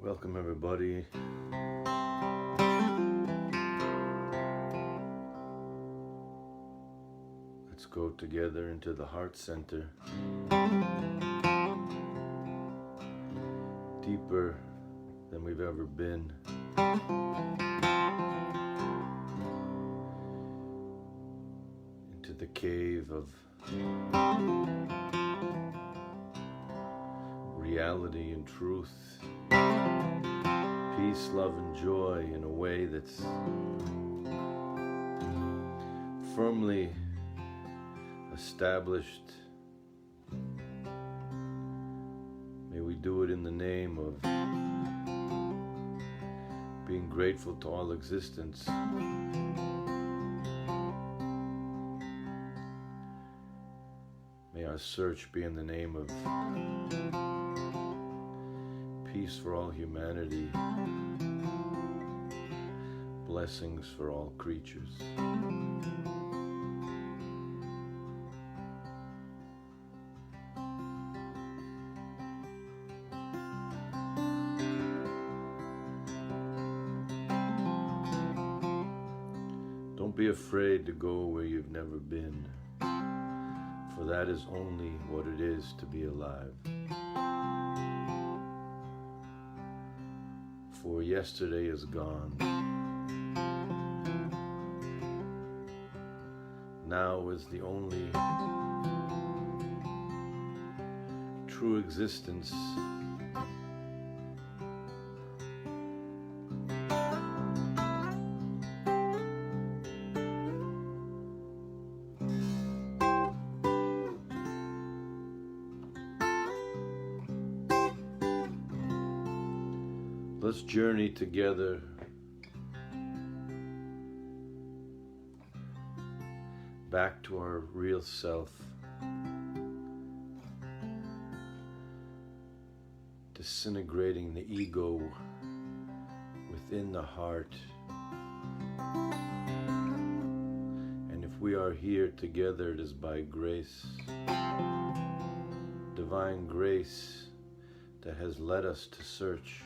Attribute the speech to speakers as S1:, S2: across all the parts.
S1: Welcome everybody. Let's go together into the heart center. Deeper than we've ever been. Into the cave of reality and truth. Peace, love, and joy in a way that's firmly established. May we do it in the name of being grateful to all existence. May our search be in the name of peace for all humanity, blessings for all creatures. Don't be afraid to go where you've never been, for that is only what it is to be alive. For yesterday is gone. Now is the only true existence. Let's journey together back to our real self, disintegrating the ego within the heart. And if we are here together, it is by grace, divine grace, that has led us to search.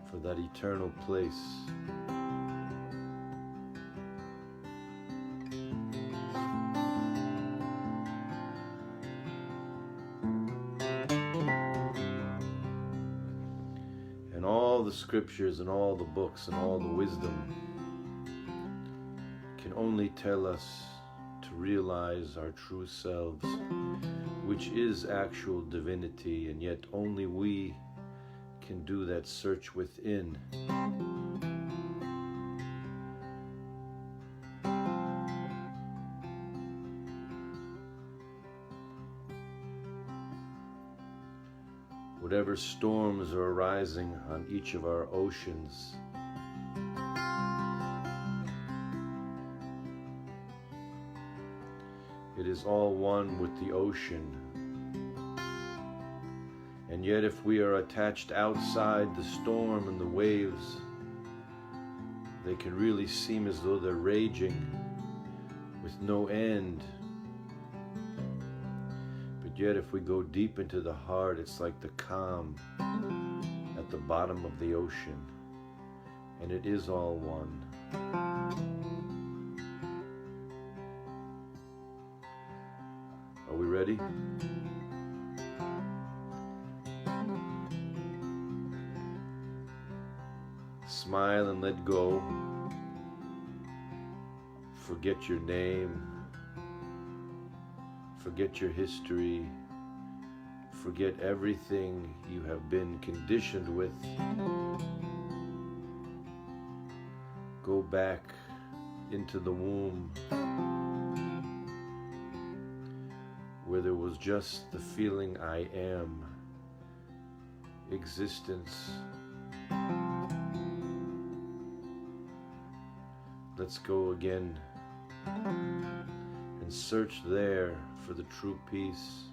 S1: For that eternal place. And all the scriptures and all the books and all the wisdom can only tell us to realize our true selves, which is actual divinity, and yet only we can do that search within. Whatever storms are arising on each of our oceans, it is all one with the ocean. And yet if we are attached outside the storm and the waves, they can really seem as though they're raging with no end. But yet if we go deep into the heart, it's like the calm at the bottom of the ocean. And it is all one. Are we ready? Smile and let go. Forget your name. Forget your history. Forget everything you have been conditioned with. Go back into the womb where there was just the feeling I am, existence. Let's go again and search there for the true peace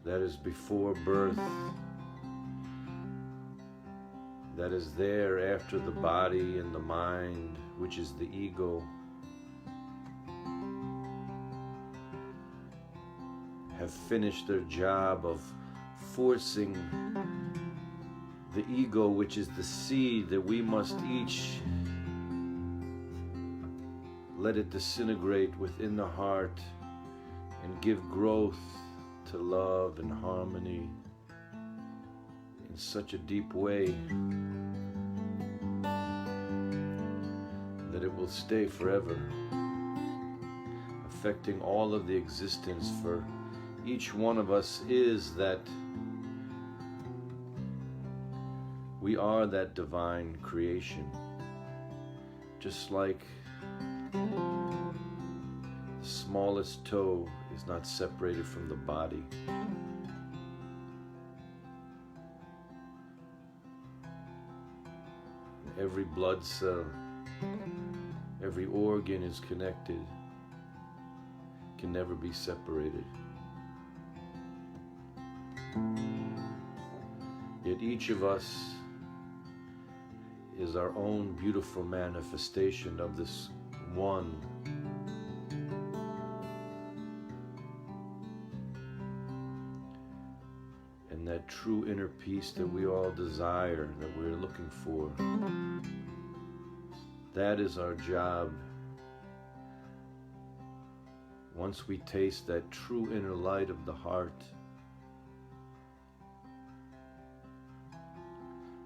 S1: that is before birth, that is there after the body and the mind, which is the ego. have finished their job of forcing the ego, which is the seed that we must each let it disintegrate within the heart and give growth to love and harmony in such a deep way that it will stay forever, affecting all of the existence. For each one of us is that we are that divine creation, just like the smallest toe is not separated from the body. Every blood cell, every organ is connected, can never be separated. Yet each of us is our own beautiful manifestation of this one. And that true inner peace that we all desire, that we're looking for, that is our job. Once we taste that true inner light of the heart,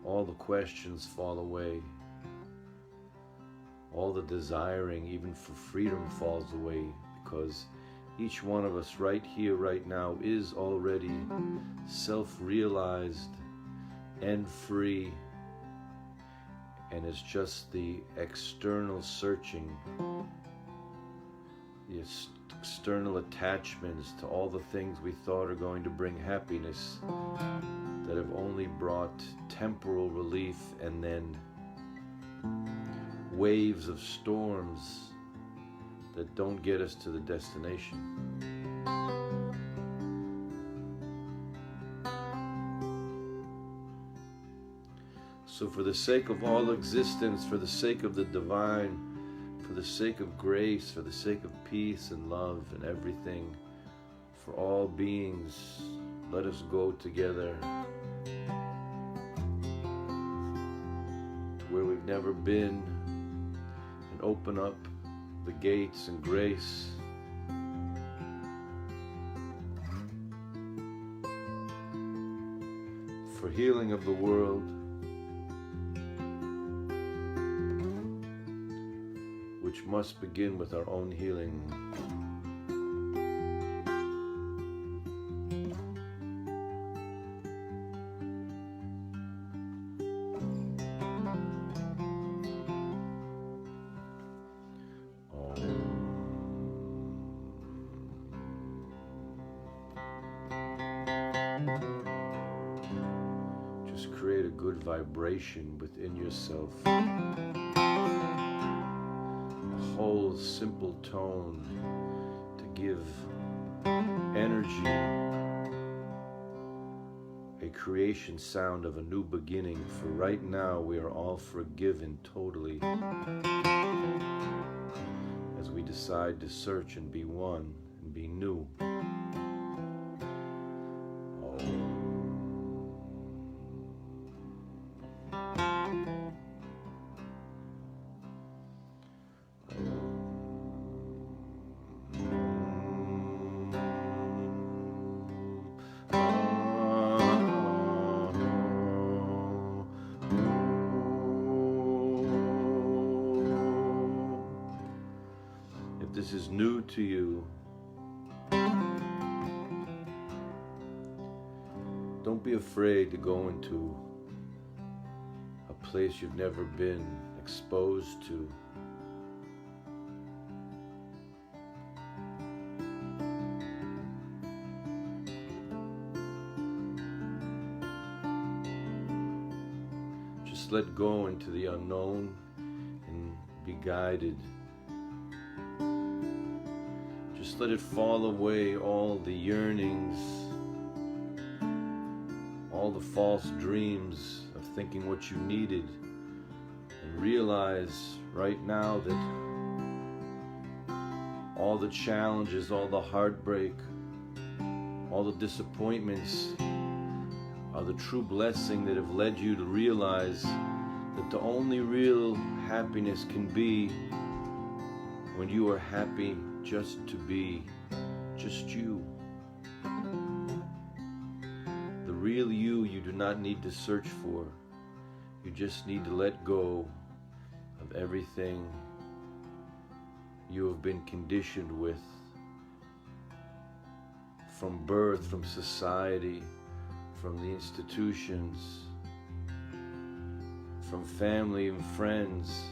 S1: all the questions fall away. All the desiring, even for freedom, falls away, because each one of us right here, right now, is already self-realized and free. And it's just the external searching, the external attachments to all the things we thought are going to bring happiness that have only brought temporal relief, and then waves of storms that don't get us to the destination. So for the sake of all existence, for the sake of the divine, for the sake of grace, for the sake of peace and love and everything, for all beings, let us go together to where we've never been and open up the gates and grace for healing of the world, which must begin with our own healing. Just create a good vibration within yourself. Whole simple tone to give energy, a creation sound of a new beginning. For right now we are all forgiven totally as we decide to search and be one and be new. This is new to you. Don't be afraid to go into a place you've never been exposed to. Just let go into the unknown and be guided. Just let it fall away, all the yearnings, all the false dreams of thinking what you needed, and realize right now that all the challenges, all the heartbreak, all the disappointments are the true blessing that have led you to realize that the only real happiness can be when you are happy just to be just you. The real you do not need to search for. You just need to let go of everything you have been conditioned with from birth, from society, from the institutions, from family and friends.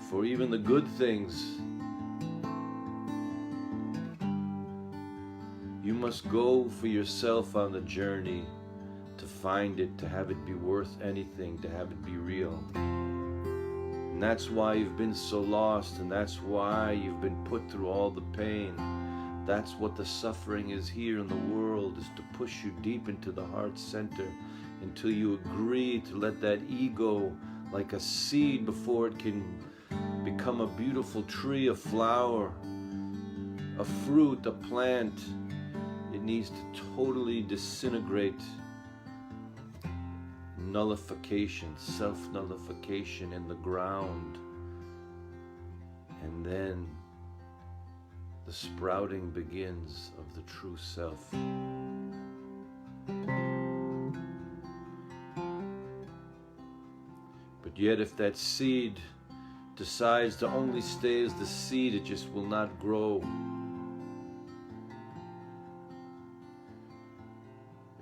S1: For even the good things, you must go for yourself on the journey to find it, to have it be worth anything, to have it be real. And that's why you've been so lost, and that's why you've been put through all the pain. That's what the suffering is here in the world, is to push you deep into the heart center until you agree to let that ego, like a seed before it can become a beautiful tree, a flower, a fruit, a plant, it needs to totally disintegrate. Nullification, self-nullification in the ground, and then the sprouting begins of the true self. But yet if that seed decides to only stay as the seed, it just will not grow.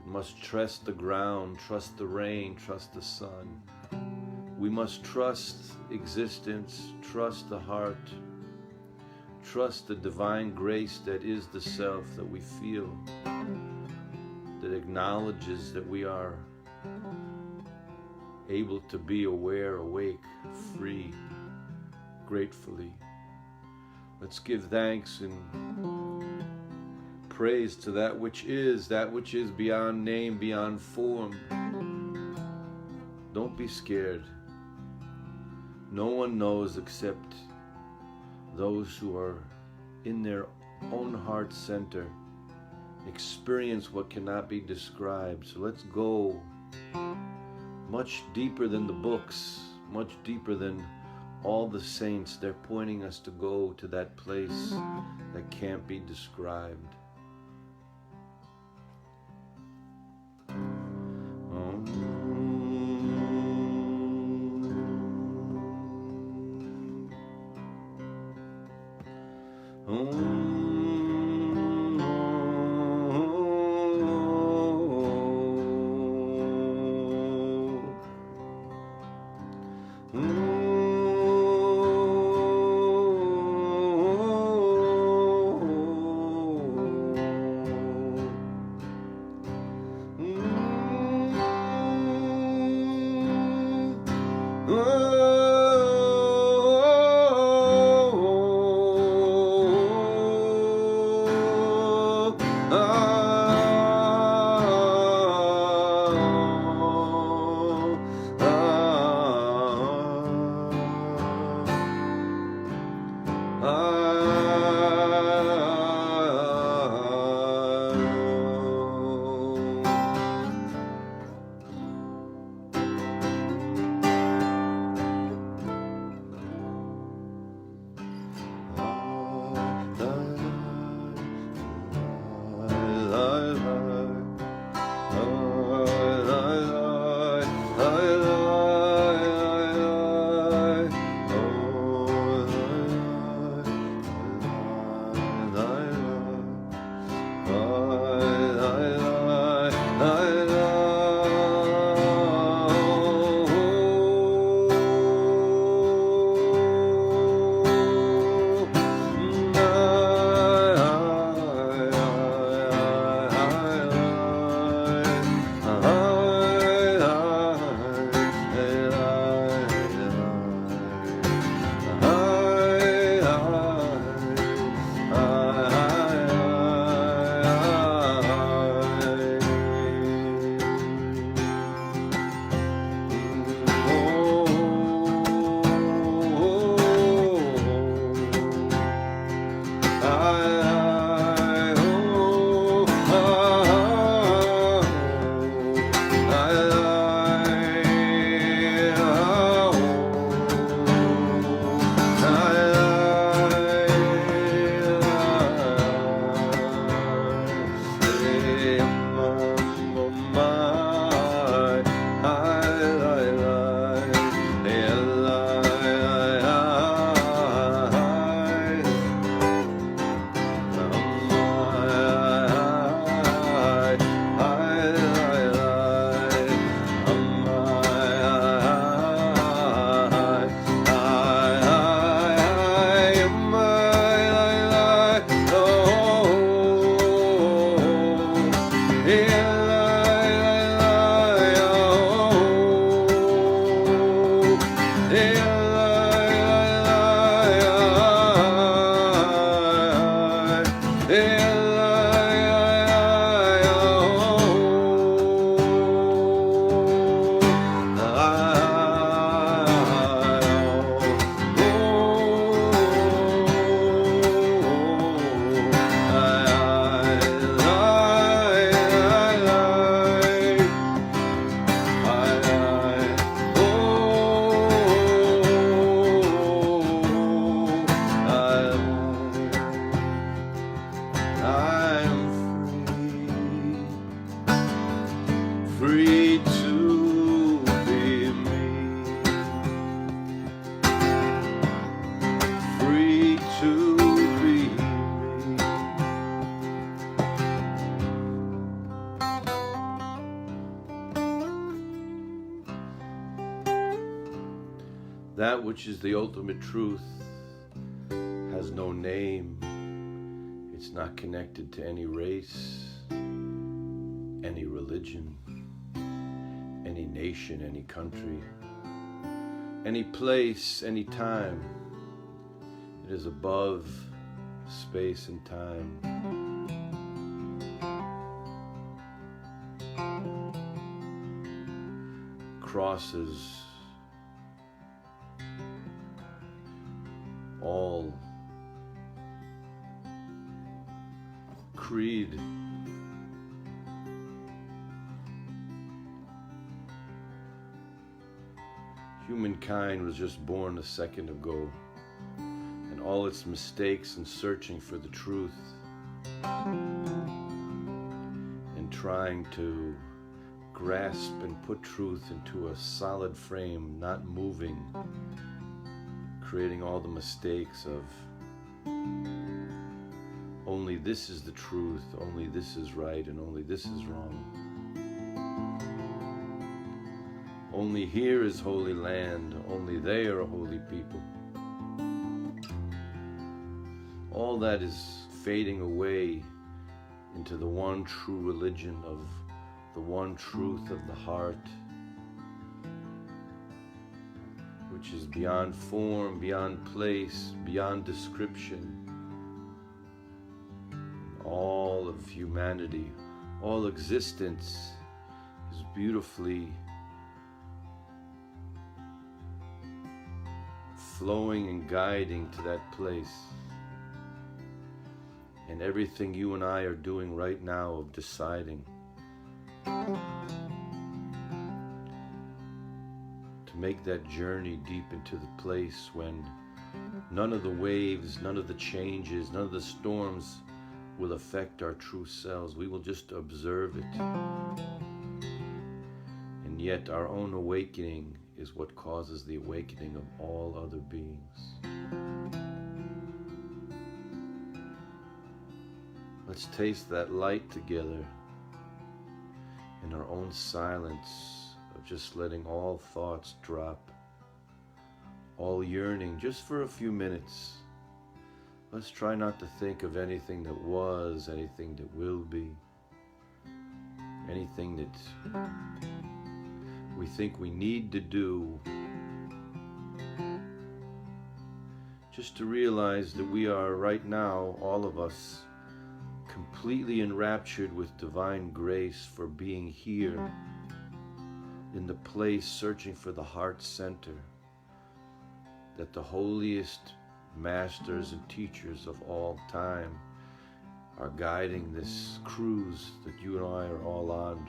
S1: Must trust the ground, trust the rain, trust the sun. We must trust existence, trust the heart, trust the divine grace that is the self that we feel, that acknowledges that we are able to be aware, awake, free, gratefully. Let's give thanks and praise to that which is beyond name, beyond form. Don't be scared. No one knows except those who are in their own heart center, experience what cannot be described. So let's go much deeper than the books, much deeper than all the saints. They're pointing us to go to that place that can't be described. that which is the ultimate truth has no name. It's not connected to any race, any religion, any nation, any country, any place, any time. It is above space and time. Crosses all creed. Humankind was just born a second ago, and all its mistakes in searching for the truth and trying to grasp and put truth into a solid frame, not moving, creating all the mistakes of only this is the truth, only this is right, and only this is wrong. Only here is holy land, only they are a holy people. All that is fading away into the one true religion of the one truth of the heart, which is beyond form, beyond place, beyond description. All of humanity, all existence is beautifully flowing and guiding to that place. And everything you and I are doing right now of deciding to make that journey deep into the place when none of the waves, none of the changes, none of the storms will affect our true selves. We will just observe it. And yet our own awakening is what causes the awakening of all other beings. Let's taste that light together in our own silence of just letting all thoughts drop, all yearning just for a few minutes. Let's try not to think of anything that was, anything that will be, anything that we think we need to do. Just to realize that we are right now, all of us, completely enraptured with divine grace for being here in the place searching for the heart center, that the holiest masters and teachers of all time are guiding this cruise that you and I are all on.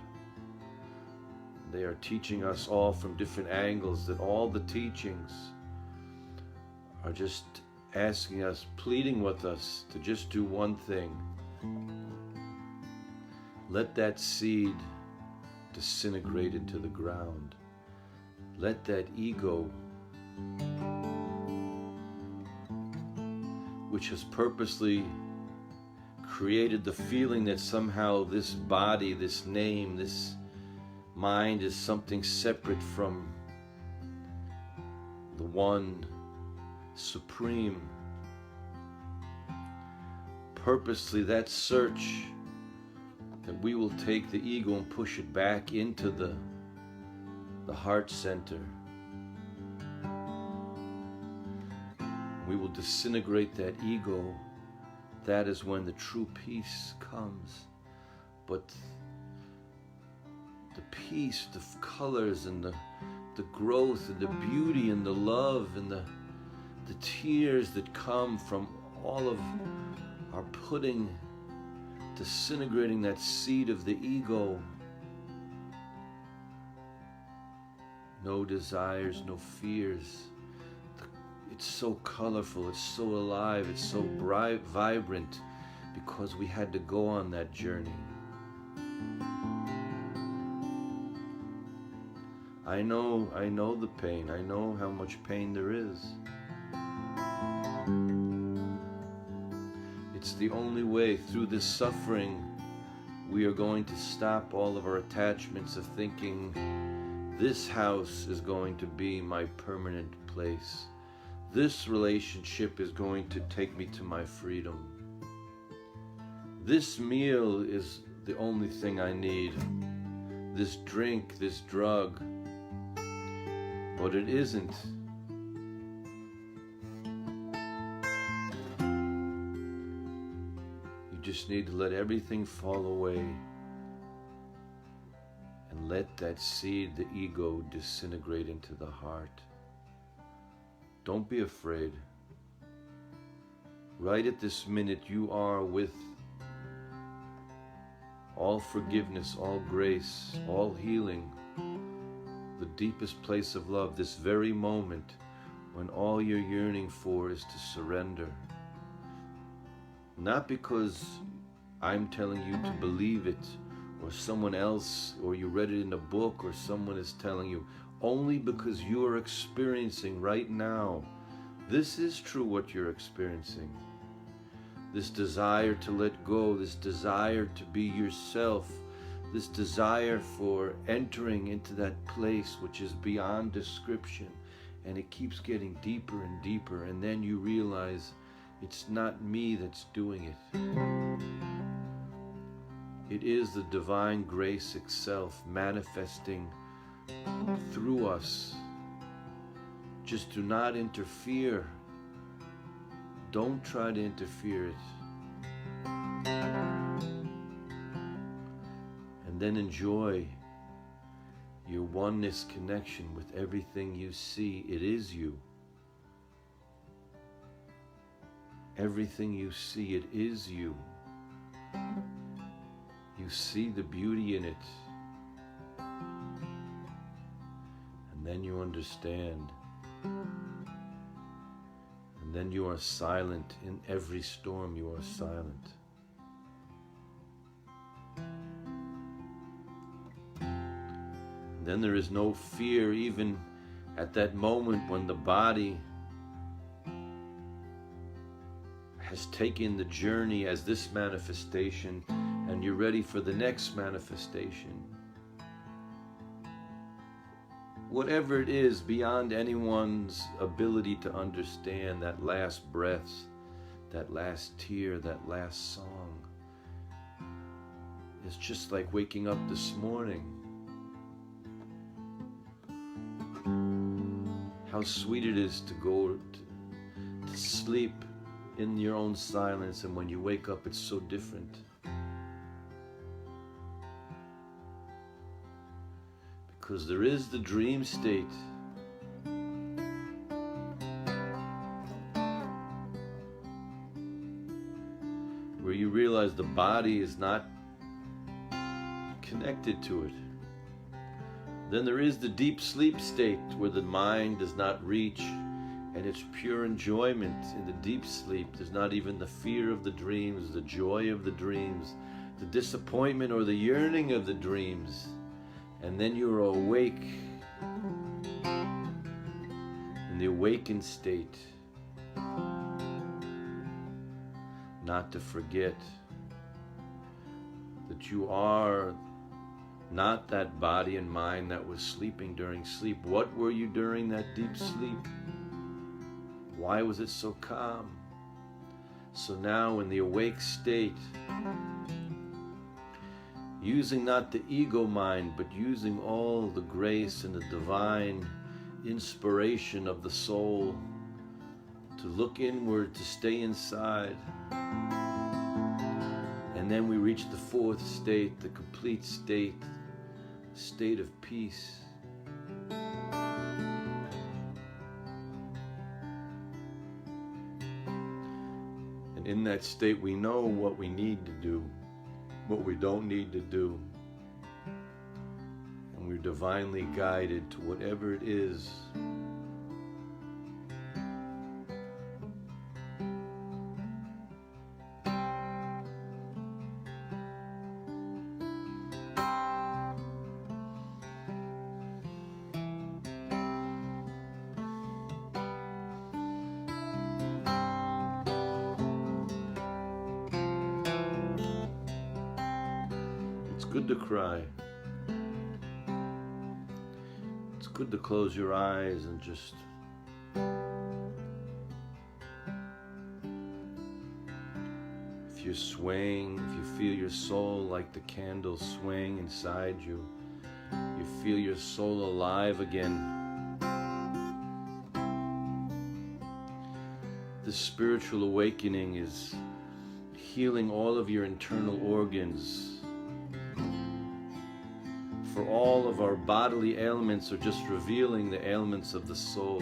S1: They are teaching us all from different angles, that all the teachings are just asking us, pleading with us to just do one thing. Let that seed disintegrate into the ground. Let that ego, which has purposely created the feeling that somehow this body, this name, this mind is something separate from the one supreme. Purposely, that search, that we will take the ego and push it back into the heart center. We will disintegrate that ego. That is when the true peace comes. But the peace, the colors, and the growth, and the beauty, and the love, and the tears that come from all of our disintegrating that seed of the ego. No desires, no fears. It's so colorful, it's so alive, it's so bright, vibrant, because we had to go on that journey. I know the pain. I know how much pain there is. It's the only way. Through this suffering, we are going to stop all of our attachments of thinking this house is going to be my permanent place. This relationship is going to take me to my freedom. This meal is the only thing I need. This drink, this drug. But it isn't. You just need to let everything fall away and let that seed, the ego, disintegrate into the heart. Don't be afraid. Right at this minute, you are with all forgiveness, all grace, all healing, the deepest place of love, this very moment when all you're yearning for is to surrender. Not because I'm telling you to believe it, or someone else, or you read it in a book, or someone is telling you, only because you are experiencing right now. This is true what you're experiencing. This desire to let go, this desire to be yourself, this desire for entering into that place which is beyond description, and it keeps getting deeper and deeper, and then you realize it's not me that's doing it. It is the divine grace itself manifesting through us. Just do not interfere. Don't try to interfere it. And then enjoy your oneness connection with everything you see. It is you. Everything you see, it is you. You see the beauty in it. And then you understand. And then you are silent. In every storm you are silent. And then there is no fear even at that moment when the body has taken the journey as this manifestation and you're ready for the next manifestation. Whatever it is beyond anyone's ability to understand, that last breath, that last tear, that last song, it's just like waking up this morning. How sweet it is to go to sleep in your own silence, and when you wake up it's so different. Because there is the dream state. Where you realize the body is not connected to it. Then there is the deep sleep state where the mind does not reach, and it's pure enjoyment in the deep sleep. There's not even the fear of the dreams, the joy of the dreams, the disappointment or the yearning of the dreams. And then you're awake in the awakened state. Not to forget that you are not that body and mind that was sleeping during sleep. What were you during that deep sleep? Why was it so calm? So now in the awake state, using not the ego mind, but using all the grace and the divine inspiration of the soul to look inward, to stay inside. And then we reach the fourth state, the complete state, state of peace. And in that state we know what we need to do, what we don't need to do. And we're divinely guided to whatever it is. It's good to cry. It's good to close your eyes and just If you're swaying, if you feel your soul like the candle swaying inside you, you feel your soul alive again. This spiritual awakening is healing all of your internal organs. For all of our bodily ailments are just revealing the ailments of the soul.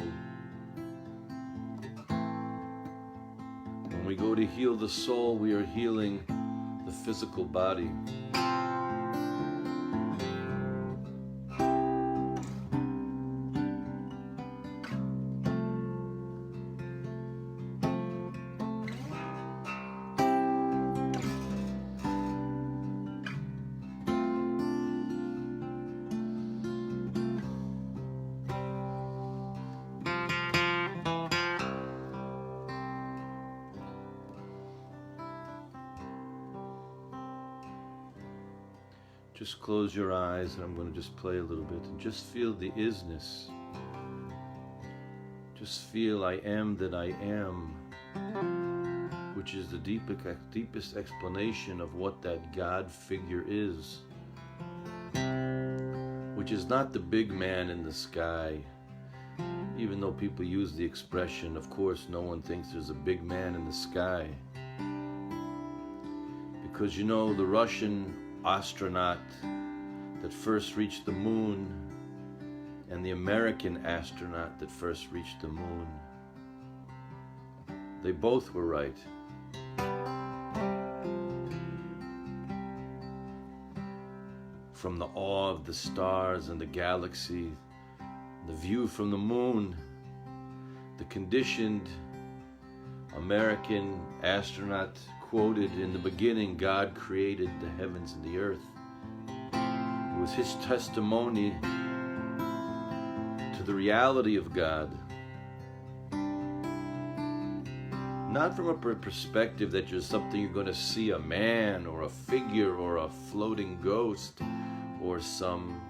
S1: When we go to heal the soul, we are healing the physical body. Just close your eyes, and I'm going to just play a little bit and just feel the isness. Just feel I am that I am, which is the deepest explanation of what that God figure is, which is not the big man in the sky. Even though people use the expression, of course, no one thinks there's a big man in the sky. Because, you know, the Russian astronaut that first reached the moon and the American astronaut that first reached the moon, they both were right. From the awe of the stars and the galaxy, the view from the moon, the conditioned American astronaut quoted, "In the beginning, God created the heavens and the earth." It was his testimony to the reality of God. Not from a perspective that you're something you're going to see, a man or a figure or a floating ghost or some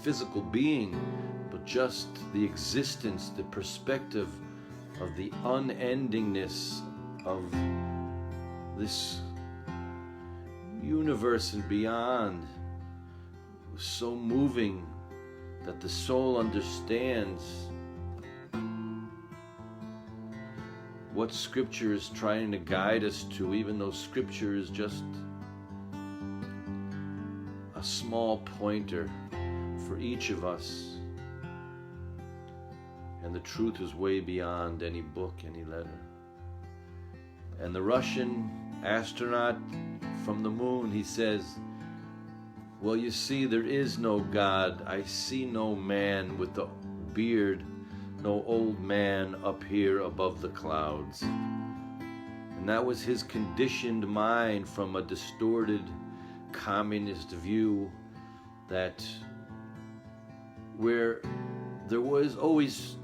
S1: physical being, but just the existence, the perspective of the unendingness of this universe and beyond. It was so moving that the soul understands what Scripture is trying to guide us to, even though Scripture is just a small pointer for each of us. And the truth is way beyond any book, any letter. And the Russian astronaut from the moon, he says, "Well, you see, there is no God. I see no man with a beard, no old man up here above the clouds." And that was his conditioned mind from a distorted communist view, that where there was always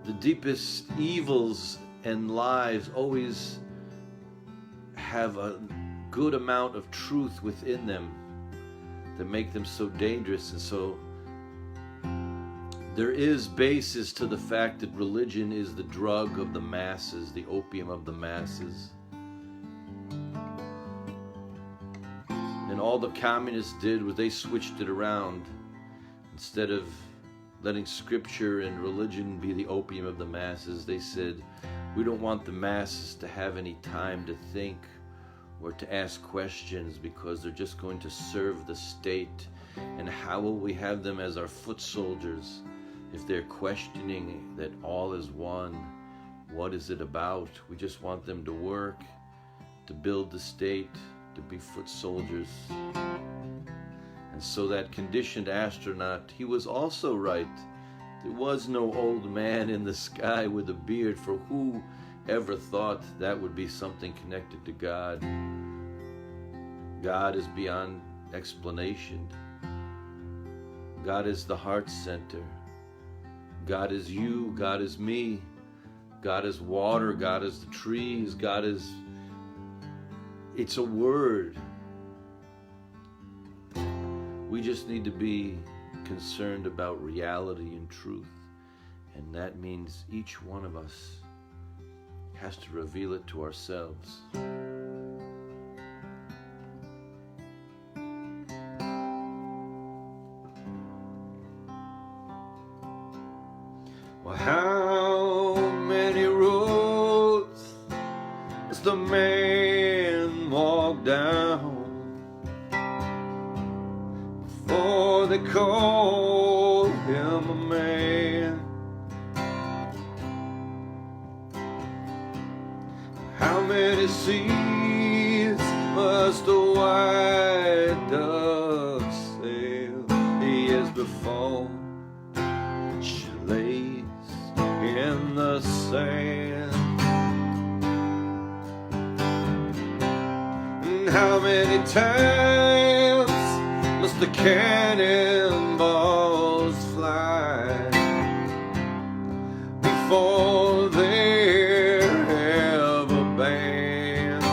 S1: the deepest evils and lies always have a good amount of truth within them that make them so dangerous. And so there is basis to the fact that religion is the drug of the masses, the opium of the masses. And all the communists did was they switched it around. Instead of letting Scripture and religion be the opium of the masses, they said, we don't want the masses to have any time to think or to ask questions, because they're just going to serve the state. And how will we have them as our foot soldiers if they're questioning that all is one? What is it about? We just want them to work, to build the state, to be foot soldiers. And so that conditioned astronaut, he was also right. There was no old man in the sky with a beard, for who ever thought that would be something connected to God? God is beyond explanation. God is the heart center. God is you. God is me. God is water. God is the trees. God is... It's a word. We just need to be concerned about reality and truth. And that means each one of us has to reveal it to ourselves. Well, how many roads does the man walk down before they call him a man? How many seas must a white dove sail years before she lays in the sand? And how many times must the cannonballs fly before they're ever banned?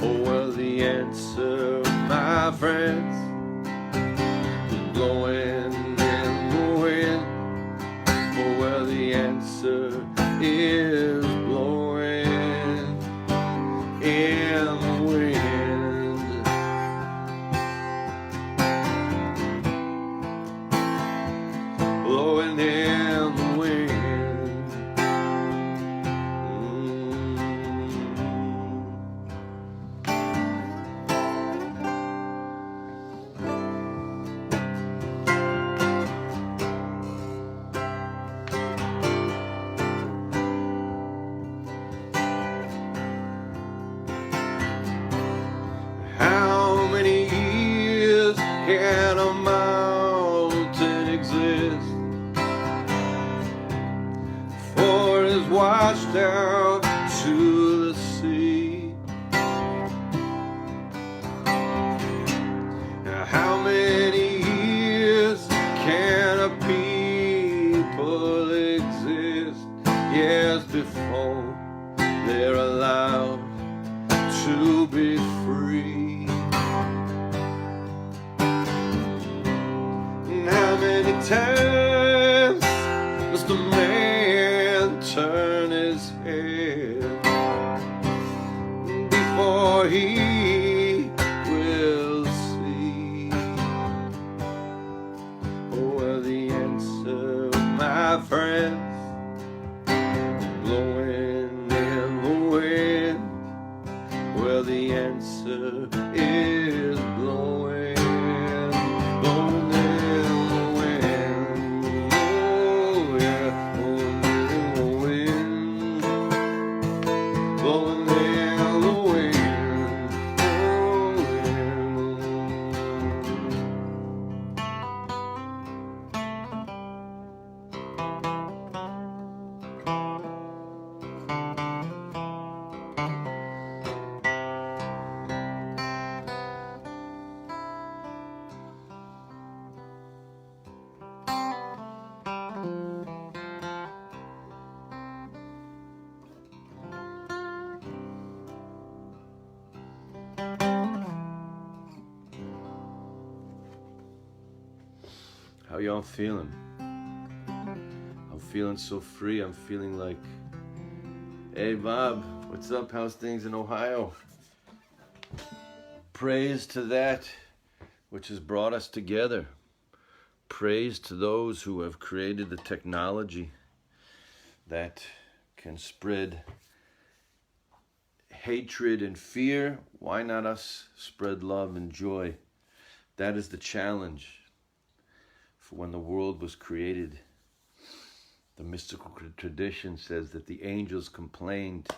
S1: Oh, well, the answer, my friends, is blowing in the wind. Oh, well, the answer is blowing in the wind. Blowing in the wind. How many years can a mountain exist before it's washed out to the sea? How many years can a people exist, years before they're allowed to be free? And how many times must a man turn his head before he will see? Oh, well, the answer, my friends, blowing in the wind. Well, the answer is blowing, blowing in the wind. Oh, yeah, blowing in the wind, blowing in the wind. Oh, how y'all feeling? I'm feeling so free. I'm feeling like, hey Bob, what's up? How's things in Ohio? Praise to that which has brought us together. Praise to those who have created the technology that can spread hatred and fear. Why not us spread love and joy? That is the challenge. For when the world was created, the mystical tradition says that the angels complained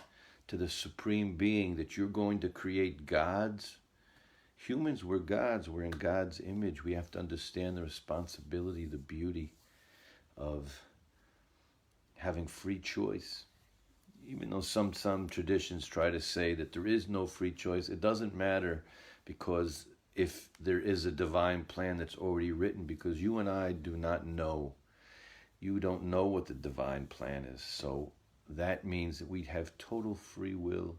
S1: to the Supreme Being that you're going to create gods. Humans were gods. We're in God's image. We have to understand the responsibility, the beauty of having free choice. Even though some traditions try to say that there is no free choice, it doesn't matter, because if there is a divine plan that's already written, because you and I do not know. You don't know what the divine plan is. So that means that we have total free will.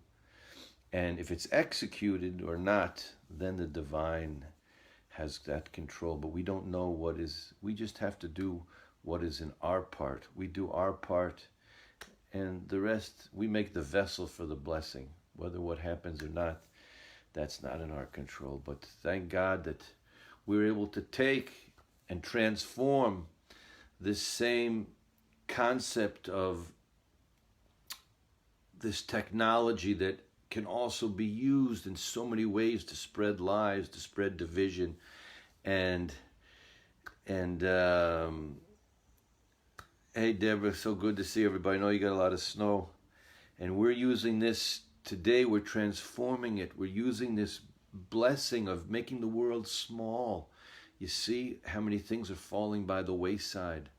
S1: And if it's executed or not, then the divine has that control. But we don't know what is. We just have to do what is in our part. We do our part, and the rest, we make the vessel for the blessing. Whether what happens or not, that's not in our control. But thank God that we're able to take and transform this same concept of this technology that can also be used in so many ways to spread lies, to spread division, and hey Deborah, so good to see everybody. I know you got a lot of snow, and we're using this today. We're transforming it. We're using this blessing of making the world small. You see how many things are falling by the wayside.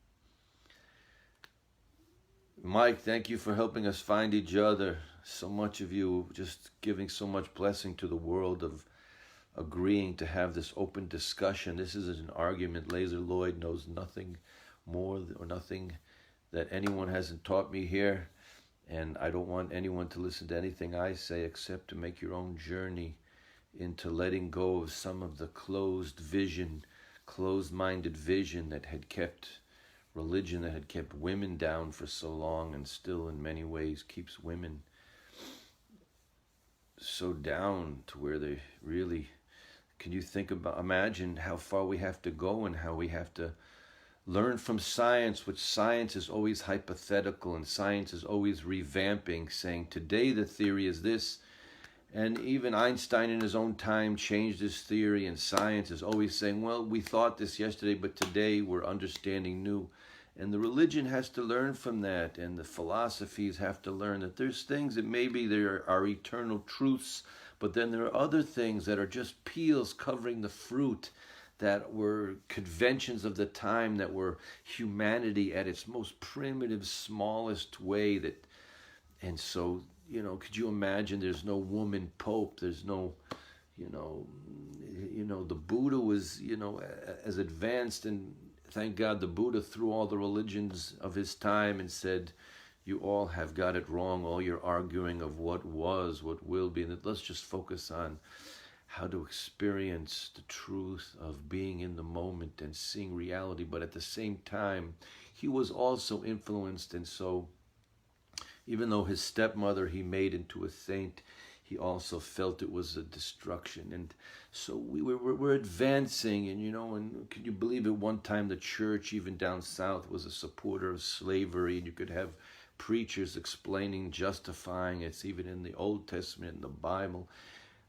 S1: Mike, thank you for helping us find each other. So much of you just giving so much blessing to the world of agreeing to have this open discussion. This isn't an argument. Lazer Lloyd knows nothing more or nothing that anyone hasn't taught me here. And I don't want anyone to listen to anything I say except to make your own journey into letting go of some of the closed-minded vision that had kept religion, that had kept women down for so long, and still in many ways keeps women so down to where they really, can you imagine how far we have to go and how we have to learn from science, which science is always hypothetical and science is always revamping, saying today the theory is this. And even Einstein in his own time changed his theory, and science is always saying, well, we thought this yesterday, but today we're understanding new. And the religion has to learn from that, and the philosophies have to learn that there's things that maybe there are eternal truths, but then there are other things that are just peels covering the fruit, that were conventions of the time, that were humanity at its most primitive, smallest way. And so, could you imagine there's no woman pope, there's no, the Buddha was, as advanced, and thank God the Buddha threw all the religions of his time and said, you all have got it wrong, all your arguing of what was, what will be, and let's just focus on how to experience the truth of being in the moment and seeing reality. But at the same time, he was also influenced, and so even though his stepmother he made into a saint, he also felt it was a destruction. And so we're advancing, and and can you believe at one time the church, even down south, was a supporter of slavery, and you could have preachers explaining, justifying. It's even in the Old Testament, in the Bible.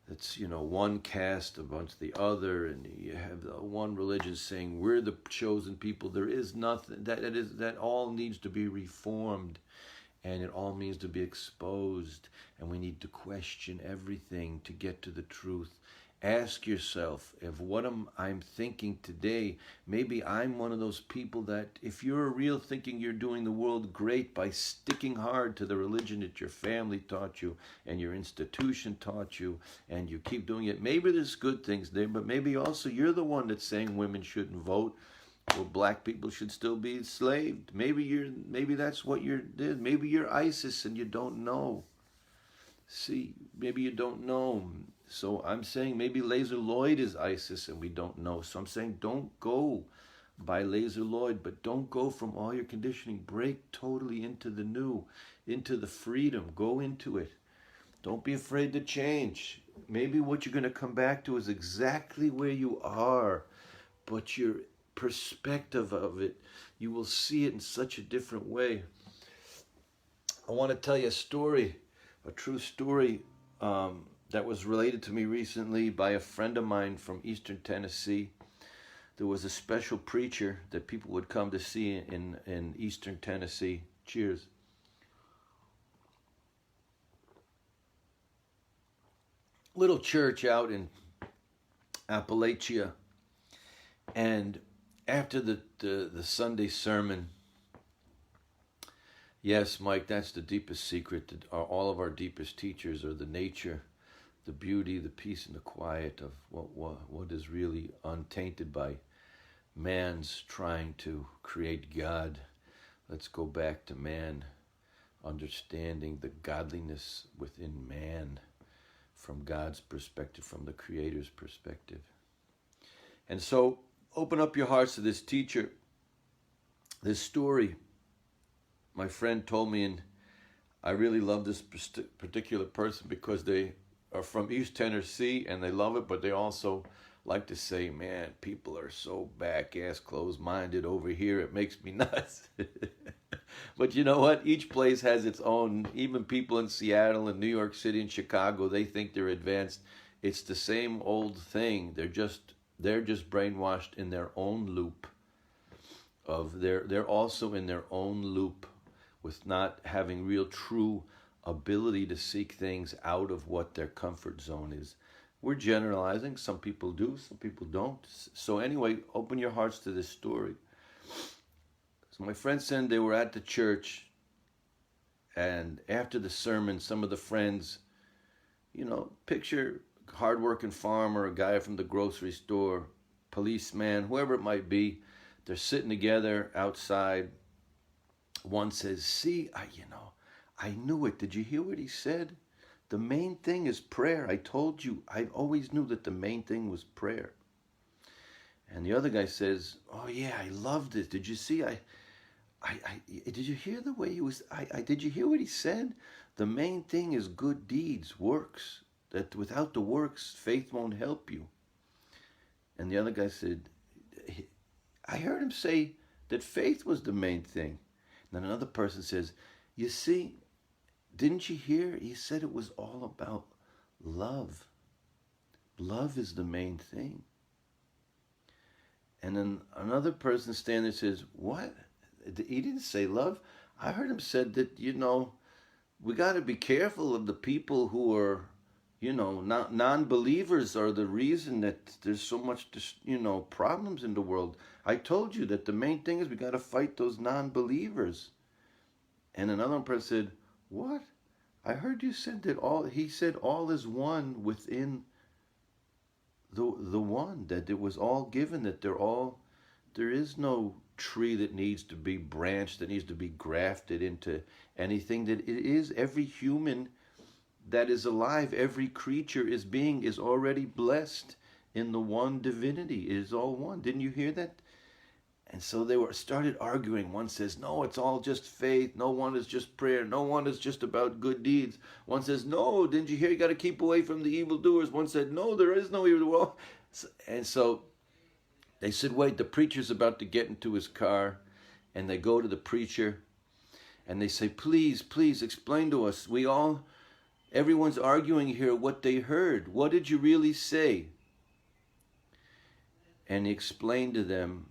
S1: It's, one caste against the other, and you have the one religion saying we're the chosen people. There is nothing that all needs to be reformed, and it all needs to be exposed, and we need to question everything to get to the truth. Ask yourself, if what I'm thinking today, maybe I'm one of those people that, if you're real thinking you're doing the world great by sticking hard to the religion that your family taught you and your institution taught you, and you keep doing it, maybe there's good things there, but maybe also you're the one that's saying women shouldn't vote, or black people should still be enslaved. Maybe that's what you're did. Maybe you're ISIS and you don't know. See, maybe you don't know. So I'm saying maybe Lazer Lloyd is ISIS and we don't know. So I'm saying don't go by Lazer Lloyd, but don't go from all your conditioning. Break totally into the new, into the freedom. Go into it. Don't be afraid to change. Maybe what you're going to come back to is exactly where you are, but your perspective of it, you will see it in such a different way. I want to tell you a story, a true story that was related to me recently by a friend of mine from Eastern Tennessee. There was a special preacher that people would come to see in Eastern Tennessee. Cheers. Little church out in Appalachia. And after the Sunday sermon, yes, Mike, that's the deepest secret. All of our deepest teachers are the nature, the beauty, the peace, and the quiet of what is really untainted by man's trying to create God. Let's go back to man, understanding the godliness within man from God's perspective, from the Creator's perspective. And so, open up your hearts to this teacher. This story my friend told me I really love this particular person because they are from East Tennessee and they love it, but they also like to say, man, people are so back-ass closed-minded over here. It makes me nuts. But you know what? Each place has its own. Even people in Seattle and New York City and Chicago, they think they're advanced. It's the same old thing. They're just brainwashed in their own loop of they're also in their own loop with not having real true ability to seek things out of what their comfort zone is. We're generalizing. Some people do, some people don't. So anyway, open your hearts to this story. So my friend said they were at the church, and after the sermon, some of the friends, picture hardworking farmer, a guy from the grocery store, policeman, whoever it might be, they're sitting together outside. One says, see, I knew it. Did you hear what he said? The main thing is prayer. I told you. I always knew that the main thing was prayer. And the other guy says, oh yeah, I loved it. Did you see? Did you hear the way he was? Did you hear what he said? The main thing is good deeds, works. That without the works, faith won't help you. And the other guy said, I heard him say that faith was the main thing. And then another person says, you see, didn't you hear? He said it was all about love. Love is the main thing. And then another person standing there says, what? He didn't say love. I heard him said that, we got to be careful of the people who are, non-believers are the reason that there's so much, problems in the world. I told you that the main thing is we got to fight those non-believers. And another person said, what? I heard you said that he said all is one within the one, that it was all given, that there is no tree that needs to be branched, that needs to be grafted into anything, that it is every human that is alive, every creature is already blessed in the one divinity. It is all one. Didn't you hear that? And so they started arguing. One says, no, it's all just faith. No one is just prayer. No one is just about good deeds. One says, no, didn't you hear? You got to keep away from the evildoers. One said, no, there is no evil. And so they said, wait, the preacher's about to get into his car. And they go to the preacher and they say, please, please explain to us. Everyone's arguing here what they heard. What did you really say? And he explained to them,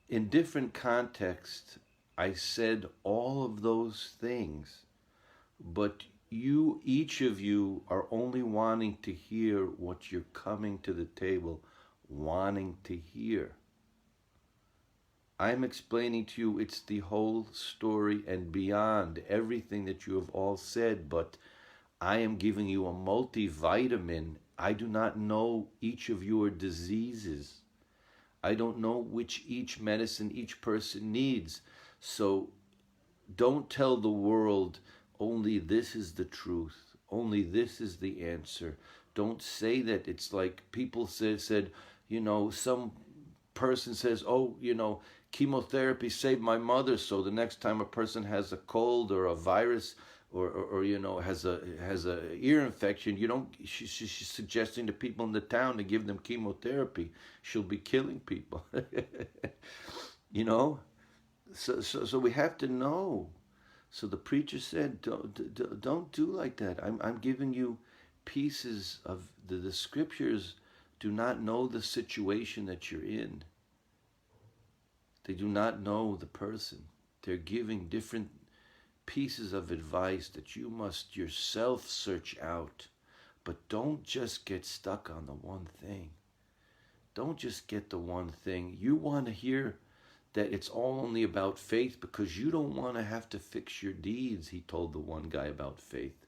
S1: in different contexts, I said all of those things, but each of you are only wanting to hear what you're coming to the table wanting to hear. I'm explaining to you it's the whole story and beyond everything that you have all said, but I am giving you a multivitamin. I do not know each of your diseases. I don't know which each medicine each person needs. So don't tell the world only this is the truth. Only this is the answer. Don't say that. It's like people said, some person says, chemotherapy saved my mother. So the next time a person has a cold or a virus or has a ear infection, she's suggesting to people in the town to give them chemotherapy. She'll be killing people. So we have to know. So the preacher said, don't do like that. I'm giving you pieces of the scriptures. Do not know the situation that you're in. They do not know the person. They're giving different pieces of advice that you must yourself search out. But don't just get stuck on the one thing. Don't just get the one thing. You want to hear that it's all only about faith because you don't want to have to fix your deeds, he told the one guy about faith.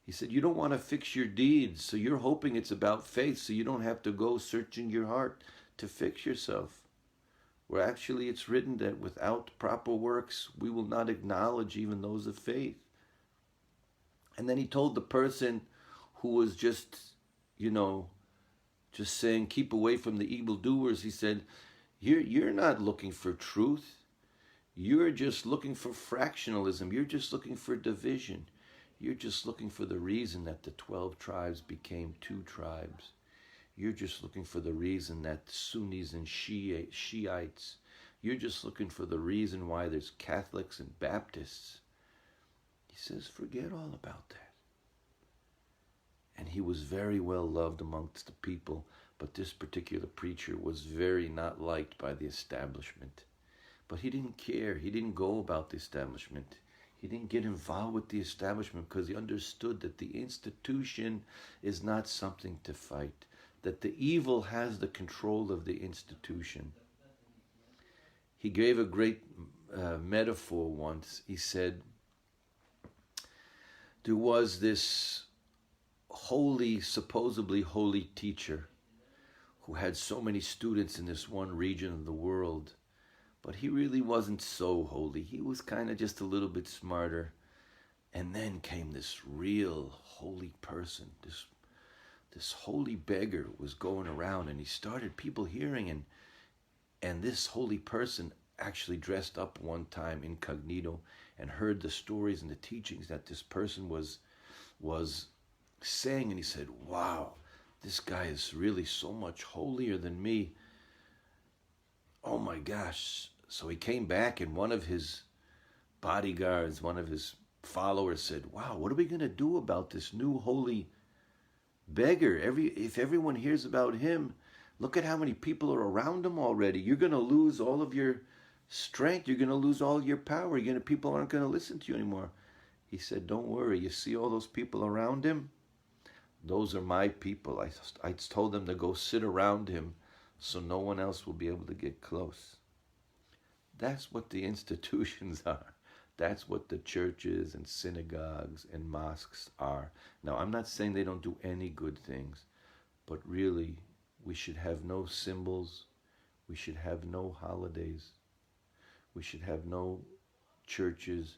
S1: He said, you don't want to fix your deeds, so you're hoping it's about faith so you don't have to go searching your heart to fix yourself. Where actually it's written that without proper works, we will not acknowledge even those of faith. And then he told the person who was just saying, keep away from the evildoers. He said, you're not looking for truth. You're just looking for fractionalism. You're just looking for division. You're just looking for the reason that the 12 tribes became 2 tribes. You're just looking for the reason that Sunnis and Shiites. You're just looking for the reason why there's Catholics and Baptists. He says, forget all about that. And he was very well loved amongst the people, but this particular preacher was very not liked by the establishment. But he didn't care. He didn't go about the establishment. He didn't get involved with the establishment because he understood that the institution is not something to fight, that the evil has the control of the institution. He gave a great metaphor once. He said, there was this holy, supposedly holy teacher who had so many students in this one region of the world, but he really wasn't so holy. He was kind of just a little bit smarter. And then came this real holy person, this holy beggar was going around, and he started people hearing, and this holy person actually dressed up one time incognito and heard the stories and the teachings that this person was saying, and he said, wow, this guy is really so much holier than me. Oh my gosh. So he came back, and one of his bodyguards, one of his followers said, wow, what are we going to do about this new holy beggar? If everyone hears about him, look at how many people are around him already. You're going to lose all of your strength. You're going to lose all your power. People aren't going to listen to you anymore. He said, don't worry. You see all those people around him? Those are my people. I told them to go sit around him so no one else will be able to get close. That's what the institutions are. That's what the churches and synagogues and mosques are. Now, I'm not saying they don't do any good things, but really, we should have no symbols. We should have no holidays. We should have no churches,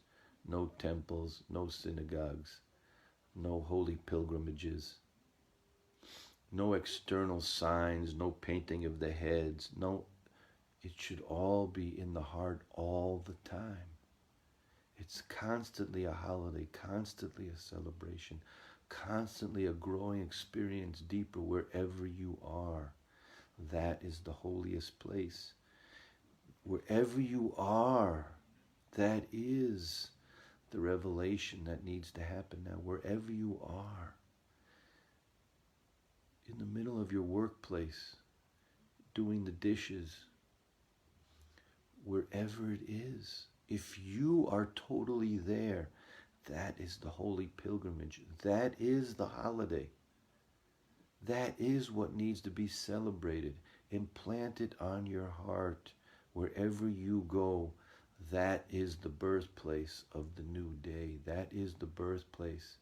S1: no temples, no synagogues, no holy pilgrimages, no external signs, no painting of the heads. No, it should all be in the heart all the time. It's constantly a holiday, constantly a celebration, constantly a growing experience deeper wherever you are. That is the holiest place. Wherever you are, that is the revelation that needs to happen now. Wherever you are, in the middle of your workplace, doing the dishes, wherever it is, if you are totally there, that is the holy pilgrimage. That is the holiday. That is what needs to be celebrated. Implant it on your heart. Wherever you go, that is the birthplace of the new day. That is the birthplace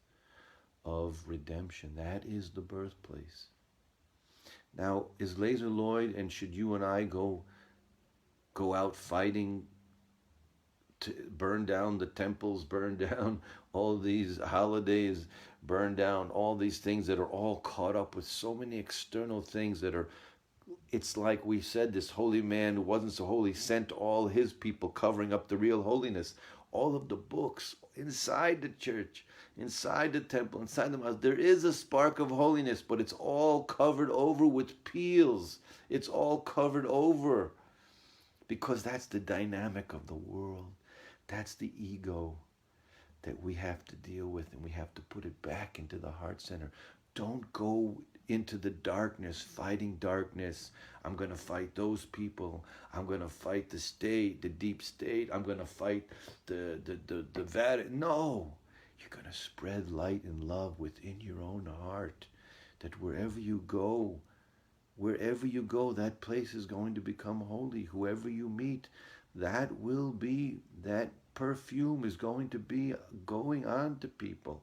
S1: of redemption. That is the birthplace. Now, is Lazer Lloyd, and should you and I go out fighting to burn down the temples, burn down all these holidays, burn down all these things that are all caught up with so many external things that are, it's like we said, this holy man who wasn't so holy sent all his people covering up the real holiness. All of the books inside the church, inside the temple, inside the mosque, there is a spark of holiness, but it's all covered over with peels. It's all covered over because that's the dynamic of the world. That's the ego that we have to deal with, and we have to put it back into the heart center. Don't go into the darkness, fighting darkness. I'm going to fight those people. I'm going to fight the state, the deep state. I'm going to fight the Vatican. No, you're going to spread light and love within your own heart, that wherever you go, that place is going to become holy. Whoever you meet, that perfume is going to be going on to people.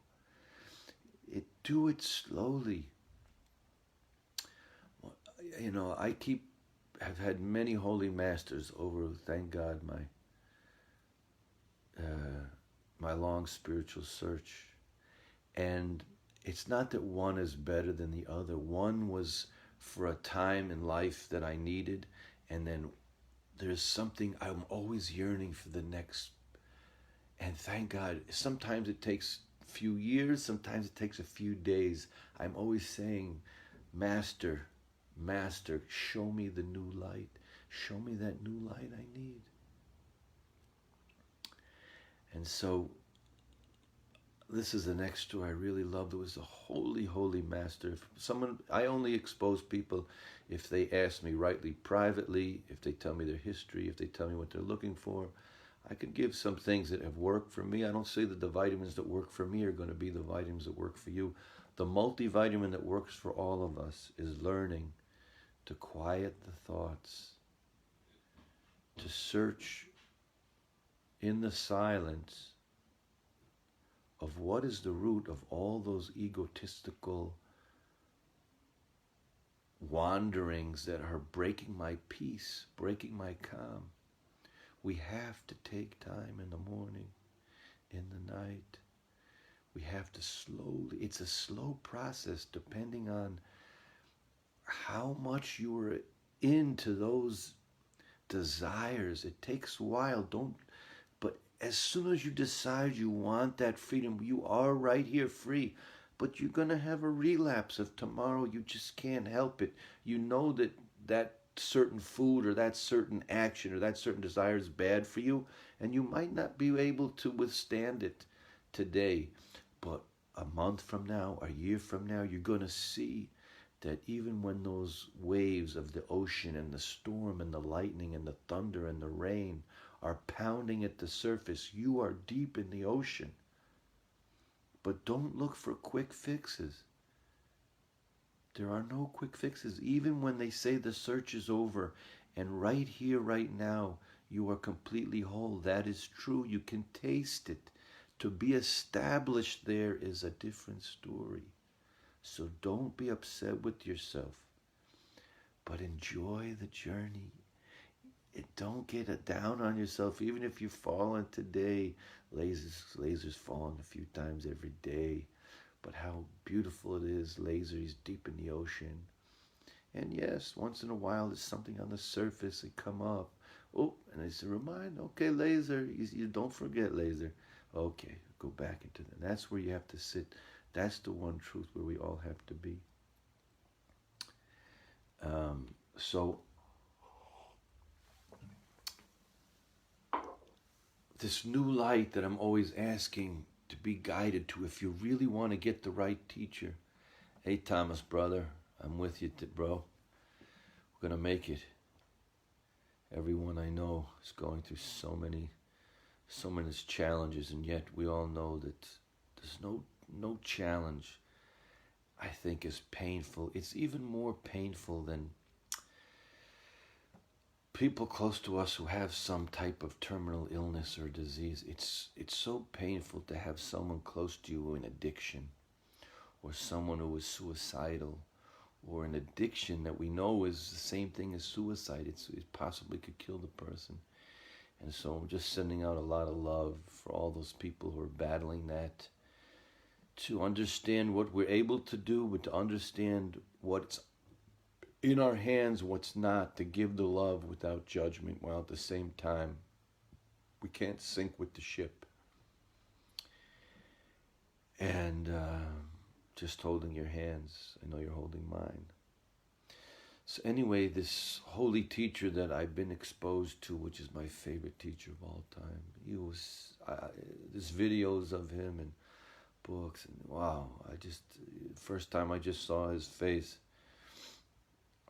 S1: Do it slowly. You know, have had many holy masters over, thank God, my long spiritual search. And it's not that one is better than the other. One was for a time in life that I needed, and then there's something I'm always yearning for the next. And thank God, sometimes it takes a few years, sometimes it takes a few days. I'm always saying, Master, Master, show me the new light. Show me that new light I need. And so, this is the next story I really loved. It was a holy, holy master. If someone, I only expose people if they ask me rightly, privately, if they tell me their history, if they tell me what they're looking for. I could give some things that have worked for me. I don't say that the vitamins that work for me are going to be the vitamins that work for you. The multivitamin that works for all of us is learning to quiet the thoughts, to search in the silence of what is the root of all those egotistical wanderings that are breaking my peace, breaking my calm. We have to take time in the morning, in the night. We have to slowly, it's a slow process depending on how much you are into those desires. It takes a while, but as soon as you decide you want that freedom, you are right here free. But you're going to have a relapse of tomorrow. You just can't help it. You know that certain food or that certain action or that certain desire is bad for you, and you might not be able to withstand it today. But a month from now, a year from now, you're going to see that even when those waves of the ocean and the storm and the lightning and the thunder and the rain are pounding at the surface, you are deep in the ocean. But don't look for quick fixes. There are no quick fixes. Even when they say the search is over and right here, right now, you are completely whole. That is true. You can taste it. To be established there is a different story. So don't be upset with yourself, but enjoy the journey. Don't get down on yourself, even if you've fallen today. Lazer's fallen a few times every day. But how beautiful it is. Lazer is deep in the ocean. And yes, once in a while there's something on the surface that come up. Oh, and it's a reminder. Okay, Lazer, you don't forget, Lazer. Okay, go back into that. That's where you have to sit. That's the one truth where we all have to be. So this new light that I'm always asking to be guided to, if you really want to get the right teacher. Hey, Thomas, brother, I'm with you, bro. We're going to make it. Everyone I know is going through so many challenges, and yet we all know that there's no challenge, I think, is painful. It's even more painful than people close to us who have some type of terminal illness or disease. It's so painful to have someone close to you in addiction, or someone who is suicidal, or an addiction that we know is the same thing as suicide. It possibly could kill the person. And so I'm just sending out a lot of love for all those people who are battling that, to understand what we're able to do, but to understand what's in our hands, what's not, to give the love without judgment, while at the same time we can't sink with the ship. And just holding your hands. I know you're holding mine. So anyway, this holy teacher that I've been exposed to, which is my favorite teacher of all time, there's videos of him and books, and wow, first time I just saw his face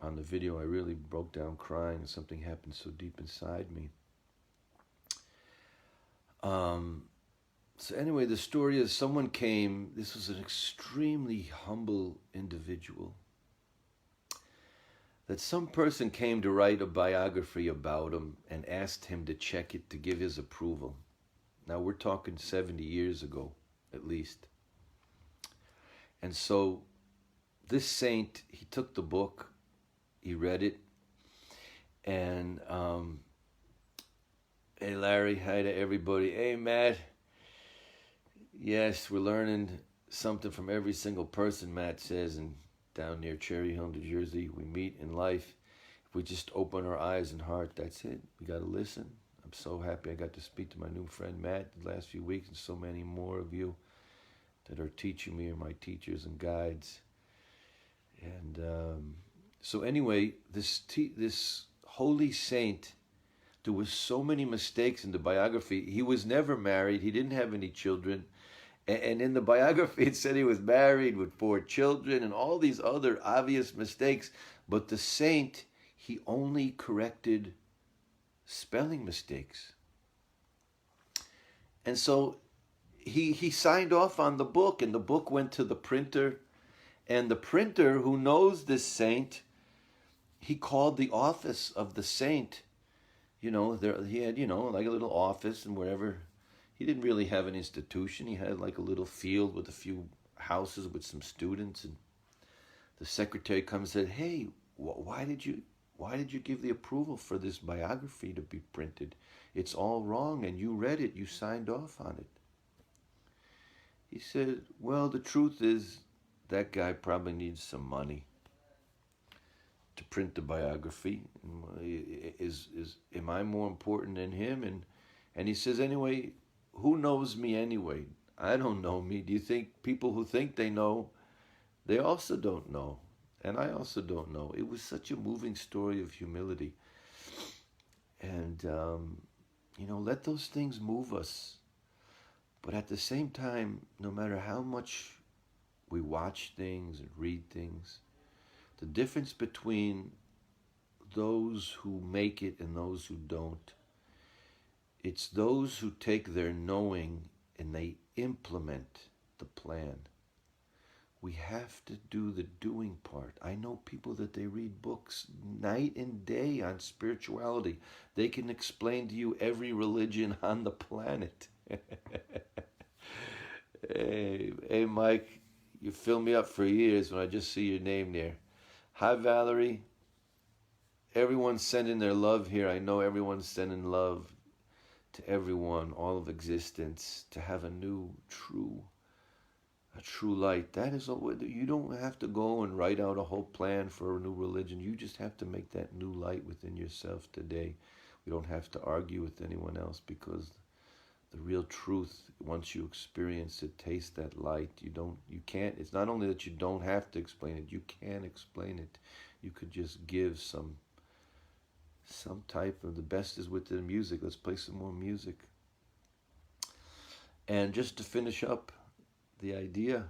S1: on the video, I really broke down crying. Something happened so deep inside me. So anyway, the story is someone came. This was an extremely humble individual. That some person came to write a biography about him and asked him to check it to give his approval. Now we're talking 70 years ago, at least. And so this saint, he took the book, he read it, and hey Larry, hi to everybody. Hey Matt. Yes, we're learning something from every single person, Matt says, and down near Cherry Hill, New Jersey, we meet in life. If we just open our eyes and heart, that's it. We got to listen. I'm so happy I got to speak to my new friend Matt the last few weeks, and so many more of you that are teaching me, are my teachers and guides. And so anyway, this holy saint, there was so many mistakes in the biography. He was never married. He didn't have any children. And in the biography, it said he was married with 4 children and all these other obvious mistakes. But the saint, he only corrected spelling mistakes. And so he signed off on the book, and the book went to the printer. And the printer, who knows this saint, he called the office of the saint. He had, like a little office and wherever. He didn't really have an institution. He had like a little field with a few houses with some students. And the secretary comes and said, hey, why did you give the approval for this biography to be printed? It's all wrong, and you read it. You signed off on it. He said, well, the truth is that guy probably needs some money to print the biography. Am I more important than him? And he says, anyway, who knows me anyway? I don't know me. Do you think people who think they know, they also don't know? And I also don't know. It was such a moving story of humility. And, let those things move us. But at the same time, no matter how much we watch things and read things, the difference between those who make it and those who don't, it's those who take their knowing and they implement the plan. We have to do the doing part. I know people that they read books night and day on spirituality. They can explain to you every religion on the planet. Hey, Mike, you fill me up for years when I just see your name there. Hi, Valerie. Everyone's sending their love here. I know everyone's sending love to everyone, all of existence, to have a new, true light. That is all. You don't have to go and write out a whole plan for a new religion. You just have to make that new light within yourself today. We don't have to argue with anyone else, because the real truth, once you experience it, taste that light, you can't, it's not only that you don't have to explain it, you can explain it. You could just give some type of, the best is with the music. Let's play some more music. And just to finish up the idea,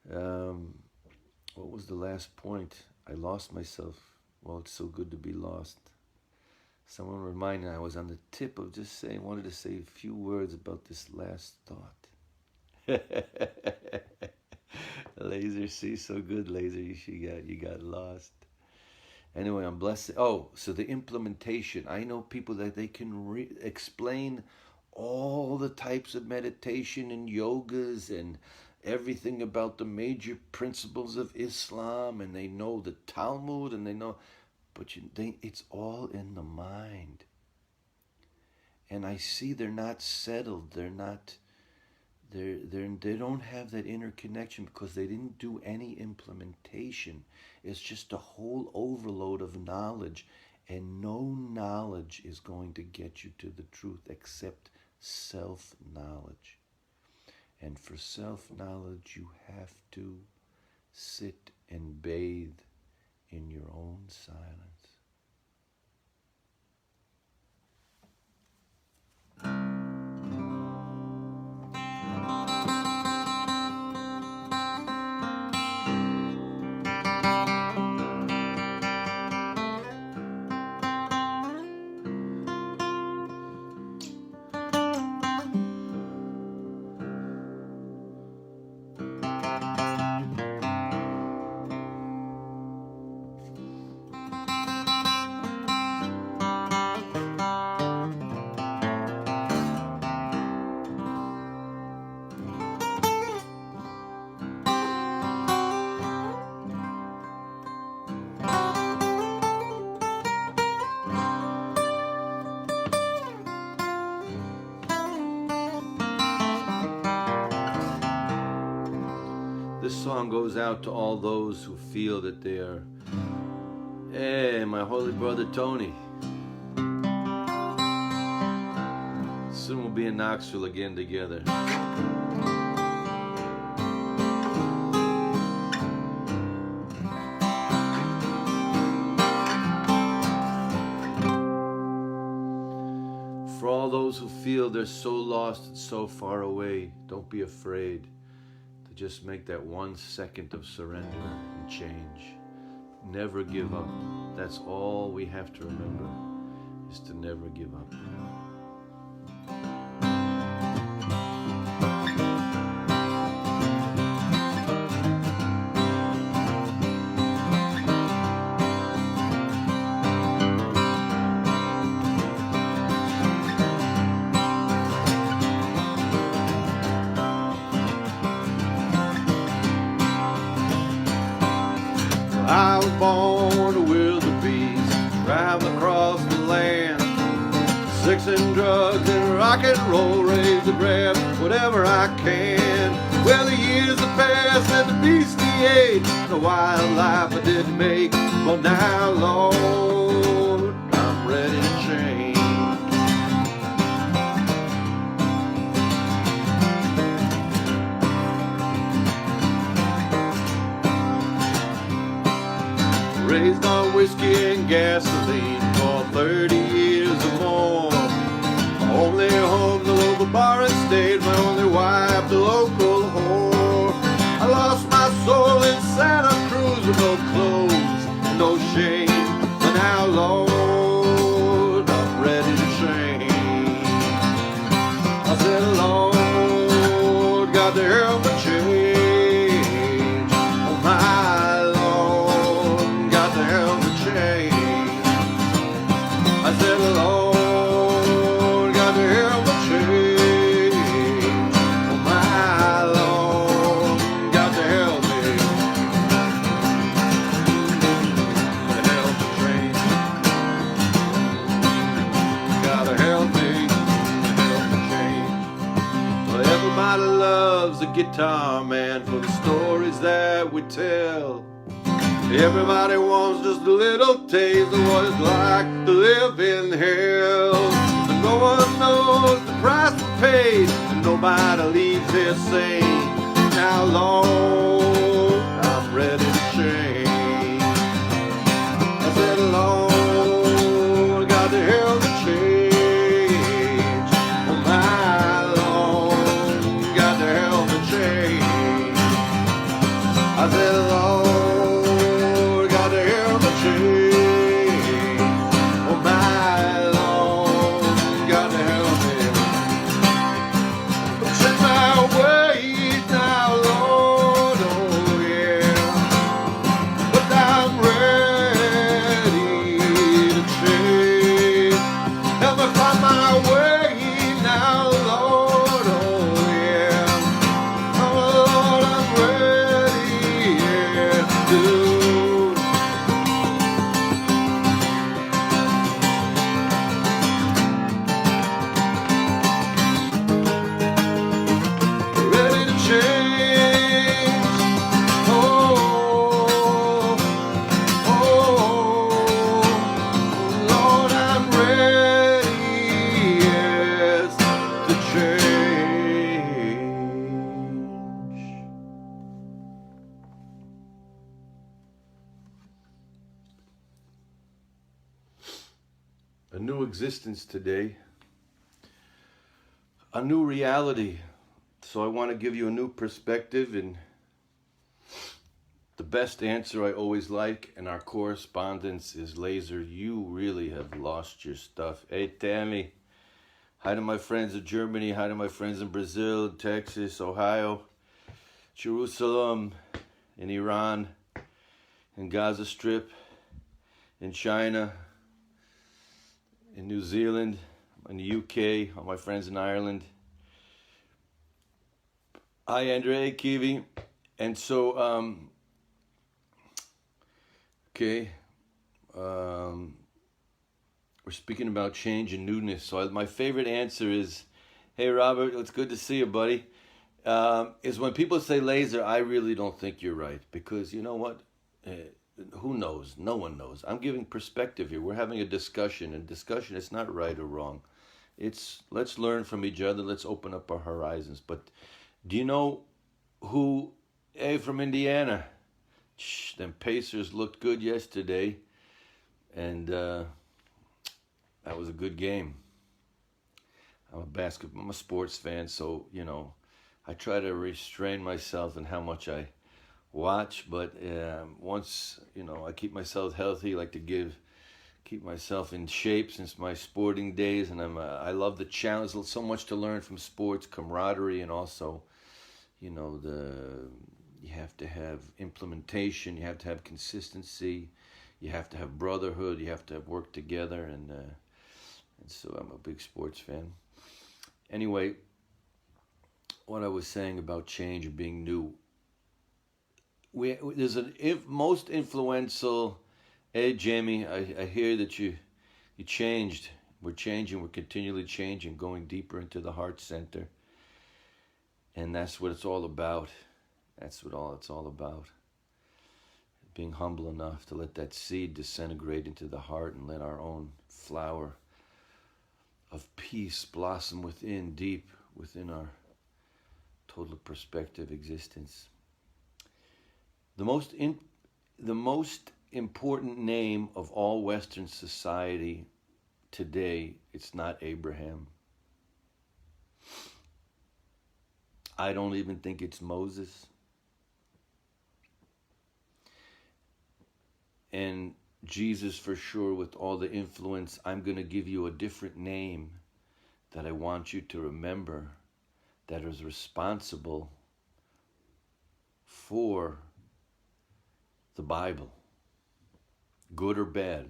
S1: what was the last point? I lost myself. Well, it's so good to be lost. Someone reminded me, I was on the tip of just wanted to say a few words about this last thought. Lazer, see, so good, Lazer. You got lost. Anyway, I'm blessed. Oh, so the implementation. I know people that they can explain all the types of meditation and yogas and everything about the major principles of Islam, and they know the Talmud, and they know, but it's all in the mind. And I see they're not settled. They don't have that inner connection because they didn't do any implementation. It's just a whole overload of knowledge, and no knowledge is going to get you to the truth except self-knowledge. And for self-knowledge, you have to sit and bathe in your own silence. This song goes out to all those who feel that they are Hey, my holy brother Tony. Soon we'll be in Knoxville again together. For all those who feel they're so lost and so far away, don't be afraid to just make that 1 second of surrender and change. Never give up. That's all we have to remember, is to never give up. I was born a wildebeest, traveling across the land. Sex and drugs and rock and roll, raise the grab whatever I can. Well, the years have passed and the beastie age, the wildlife I didn't make. But now, Lord, I'm ready to change. Raised on whiskey and gasoline for 30 years or more. My only home, the local bar and stayed. My only wife, the local whore. I lost my soul in Santa Cruz with no clothes, no shame. But now, Lord, I'm ready to change. I said, Lord, got to help me change. Oh, my Lord, got to help me change. I said, Lord, got to help me change. Oh, my Lord, got to help me. Help me change. Gotta help me change. Well, everybody loves a guitar man for the stories that we tell. Everybody wants just a little taste of what it's like to live in hell. But no one knows the price we paid, and nobody leaves here sane. Now, Lord, I'm ready to change. I said, Lord, got to help me change. Oh, my Lord, got to help me change. I said, Lord, got to help me change. Oh, my Lord, got to help me. Send my way now, Lord, oh yeah. But I'm ready to change. Help me find my way now, Lord, oh yeah. Oh, Lord, I'm ready, yeah, to. Ready to change. Oh, Lord, I'm ready, yes, to change. A new existence today, a new reality. So I want to give you a new perspective, and the best answer I always like in our correspondence is, Lazer, you really have lost your stuff. Hey, Tammy. Hi to my friends in Germany. Hi to my friends in Brazil, Texas, Ohio, Jerusalem, in Iran, in Gaza Strip, in China, in New Zealand, in the UK, all my friends in Ireland. Hi, Andre, Kiwi. And so, okay, we're speaking about change and newness. So my favorite answer is, hey, Robert, it's good to see you, buddy. Is when people say, Lazer, I really don't think you're right. Because you know what? who knows? No one knows. I'm giving perspective here. We're having a discussion, and discussion is not right or wrong. It's let's learn from each other. Let's open up our horizons. But do you know who? Hey, from Indiana. Them Pacers looked good yesterday, and that was a good game. I'm a sports fan, so I try to restrain myself in how much I watch. But once I keep myself healthy, I like to keep myself in shape since my sporting days, and I love the challenge. There's so much to learn from sports, camaraderie, and also you have to have implementation, you have to have consistency, you have to have brotherhood, you have to have work together, and so I'm a big sports fan. Anyway, what I was saying about change and being new. There's most influential. Hey Jamie, I hear that you changed. We're changing. We're continually changing, going deeper into the heart center, and that's what it's all about. That's what it's all about. Being humble enough to let that seed disintegrate into the heart and let our own flower of peace blossom deep within our total perspective existence. The most important name of all Western society today, it's not Abraham. I don't even think it's Moses. And Jesus, for sure, with all the influence, I'm going to give you a different name that I want you to remember, that is responsible for the Bible, good or bad.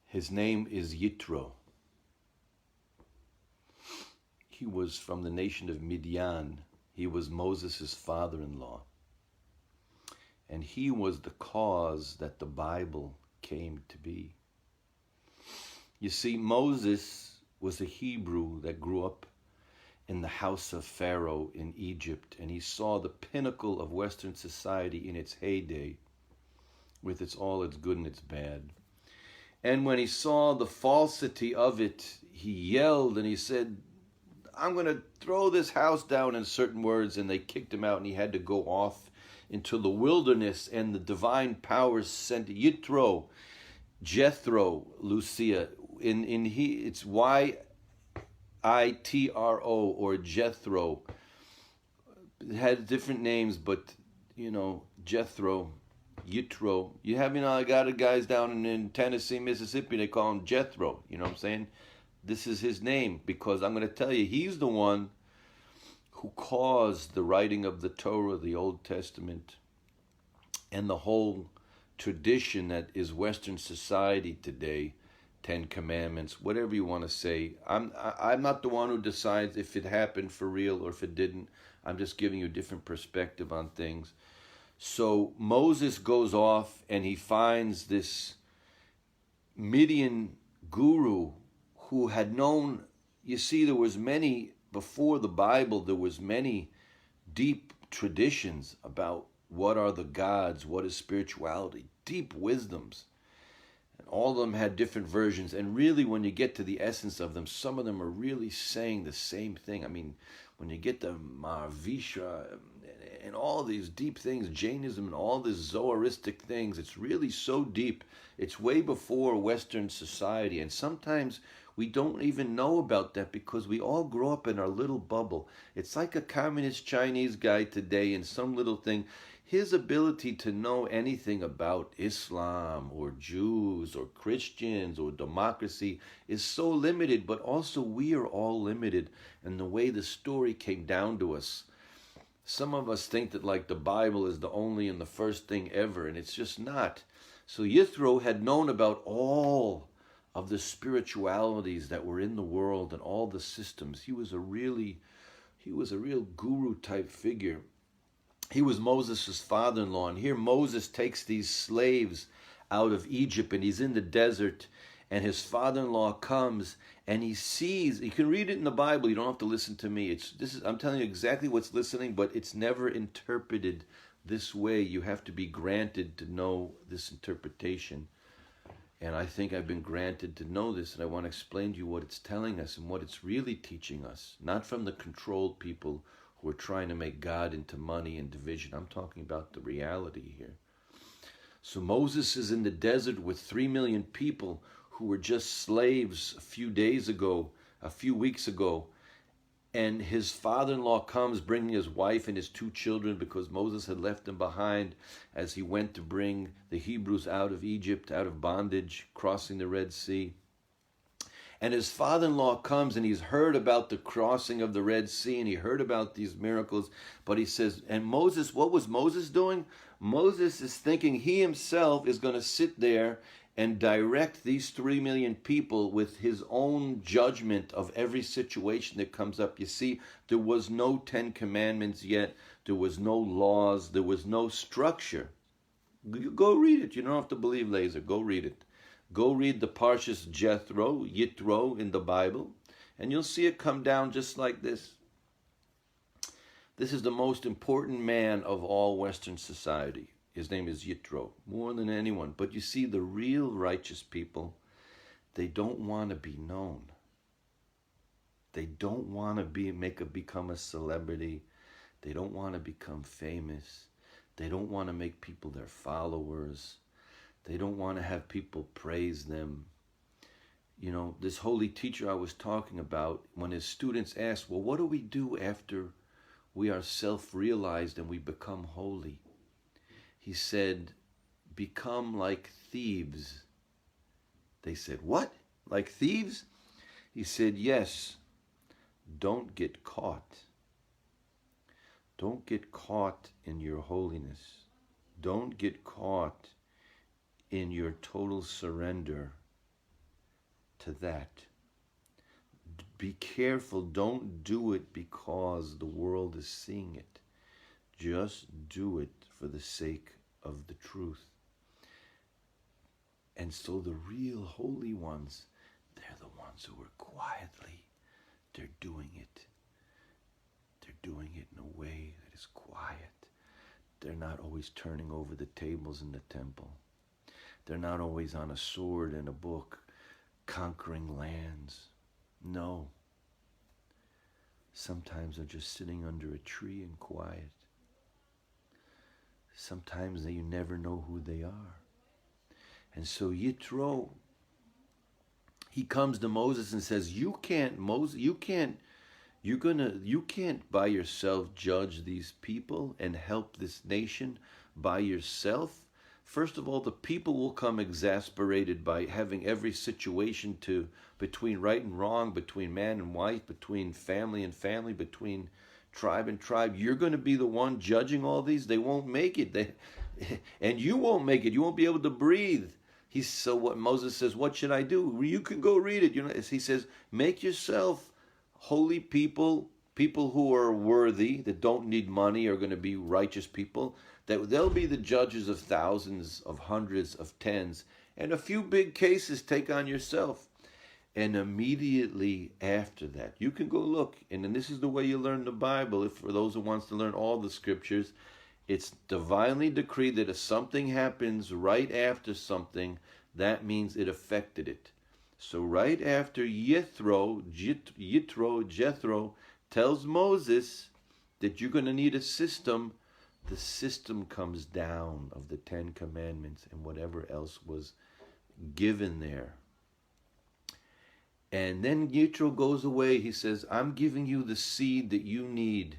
S1: His name is Yitro. He was from the nation of Midian. He was Moses' father-in-law. And he was the cause that the Bible came to be. You see, Moses was a Hebrew that grew up in the house of Pharaoh in Egypt, and he saw the pinnacle of Western society in its heyday, with all its good and its bad. And when he saw the falsity of it, he yelled and he said, I'm going to throw this house down, in certain words, and they kicked him out, and he had to go off into the wilderness, and the divine powers sent Jethro, Lucia. It's Yitro or Jethro. It had different names, but Jethro, Yitro. I got guys down in Tennessee, Mississippi. They call him Jethro. You know what I'm saying? This is his name because I'm going to tell you, he's the one who caused the writing of the Torah, the Old Testament, and the whole tradition that is Western society today, 10 Commandments, whatever you want to say. I'm not the one who decides if it happened for real or if it didn't. I'm just giving you a different perspective on things. So Moses goes off and he finds this Midian guru who had known, you see, before the Bible, there was many deep traditions about what are the gods, what is spirituality, deep wisdoms. And all of them had different versions. And really, when you get to the essence of them, some of them are really saying the same thing. I mean, when you get to Mahavishra and all these deep things, Jainism and all these Zoharistic things, it's really so deep. It's way before Western society. And sometimes we don't even know about that because we all grow up in our little bubble. It's like a communist Chinese guy today in some little thing. His ability to know anything about Islam or Jews or Christians or democracy is so limited, but also we are all limited in the way the story came down to us. Some of us think that the Bible is the only and the first thing ever, and it's just not. So Yithro had known about all of the spiritualities that were in the world and all the systems. He was a real guru type figure. He was Moses' father-in-law, and here Moses takes these slaves out of Egypt, and he's in the desert, and his father-in-law comes, and he sees, you can read it in the Bible, you don't have to listen to me. I'm telling you exactly what's listening, but it's never interpreted this way. You have to be granted to know this interpretation. And I think I've been granted to know this, and I want to explain to you what it's telling us and what it's really teaching us. Not from the controlled people who are trying to make God into money and division. I'm talking about the reality here. So Moses is in the desert with 3 million people who were just slaves a few weeks ago. And his father-in-law comes bringing his wife and his 2 children because Moses had left them behind as he went to bring the Hebrews out of Egypt, out of bondage, crossing the Red Sea. And his father-in-law comes and he's heard about the crossing of the Red Sea and he heard about these miracles. But he says, and Moses, what was Moses doing? Moses is thinking he himself is going to sit there and direct these 3 million people with his own judgment of every situation that comes up. You see, there was no 10 commandments yet. There was no laws. There was no structure. You go read it. You don't have to believe Lazer. Go read it. Go read the Parshas Yitro in the Bible, and you'll see it come down just like this. This is the most important man of all Western society. His name is Yitro, more than anyone. But you see, the real righteous people, they don't want to be known. They don't want to become a celebrity. They don't want to become famous. They don't want to make people their followers. They don't want to have people praise them. You know, this holy teacher I was talking about, when his students asked, well, what do we do after we are self-realized and we become holy? He said, become like thieves. They said, what? Like thieves? He said, yes. Don't get caught. Don't get caught in your holiness. Don't get caught in your total surrender to that. Be careful. Don't do it because the world is seeing it. Just do it for the sake of the truth. And so the real holy ones, they're the ones who are quietly, they're doing it. They're doing it in a way that is quiet. They're not always turning over the tables in the temple. They're not always on a sword and a book, conquering lands. No. Sometimes they're just sitting under a tree in quiet. Sometimes you never know who they are. And so Yitro, he comes to Moses and says, you can't by yourself judge these people and help this nation by yourself. First of all, the people will come exasperated by having every situation between right and wrong, between man and wife, between family and family, between tribe and tribe. You're going to be the one judging all these. They won't make it. And you won't make it. You won't be able to breathe. So what Moses says, what should I do? You can go read it. You know, he says, make yourself holy people, people who are worthy, that don't need money, are going to be righteous people, that they'll be the judges of thousands, of hundreds, of tens, and a few big cases take on yourself. And immediately after that, you can go look, and then this is the way you learn the Bible. If for those who wants to learn all the scriptures, it's divinely decreed that if something happens right after something, that means it affected it. So right after Jethro tells Moses that you're going to need a system, the system comes down of the 10 Commandments and whatever else was given there. And then Yitro goes away. He says, I'm giving you the seed that you need.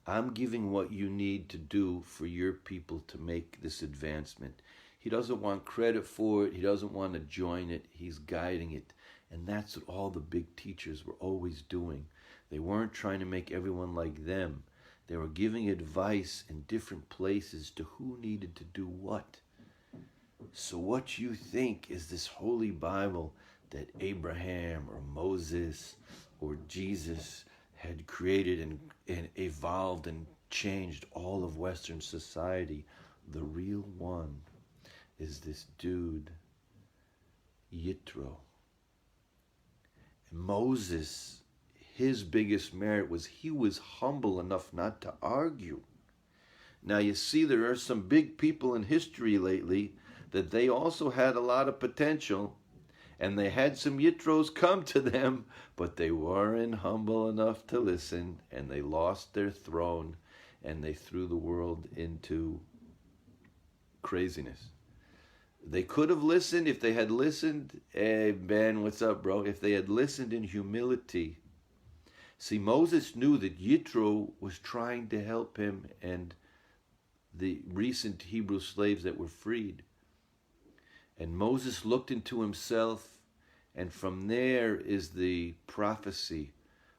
S1: I'm giving what you need to do for your people to make this advancement. He doesn't want credit for it. He doesn't want to join it. He's guiding it. And that's what all the big teachers were always doing. They weren't trying to make everyone like them. They were giving advice in different places to who needed to do what. So what you think is this holy Bible that Abraham or Moses or Jesus had created and evolved and changed all of Western society, the real one is this dude, Yitro. Moses, his biggest merit was he was humble enough not to argue, Now you see there are some big people in history lately that they also had a lot of potential, and they had some Yitros come to them, but they weren't humble enough to listen, and they lost their throne, and they threw the world into craziness. They could have listened if they had listened. Hey, Ben, what's up, bro? If they had listened in humility. See, Moses knew that Yitro was trying to help him and the recent Hebrew slaves that were freed. And Moses looked into himself, and from there is the prophecy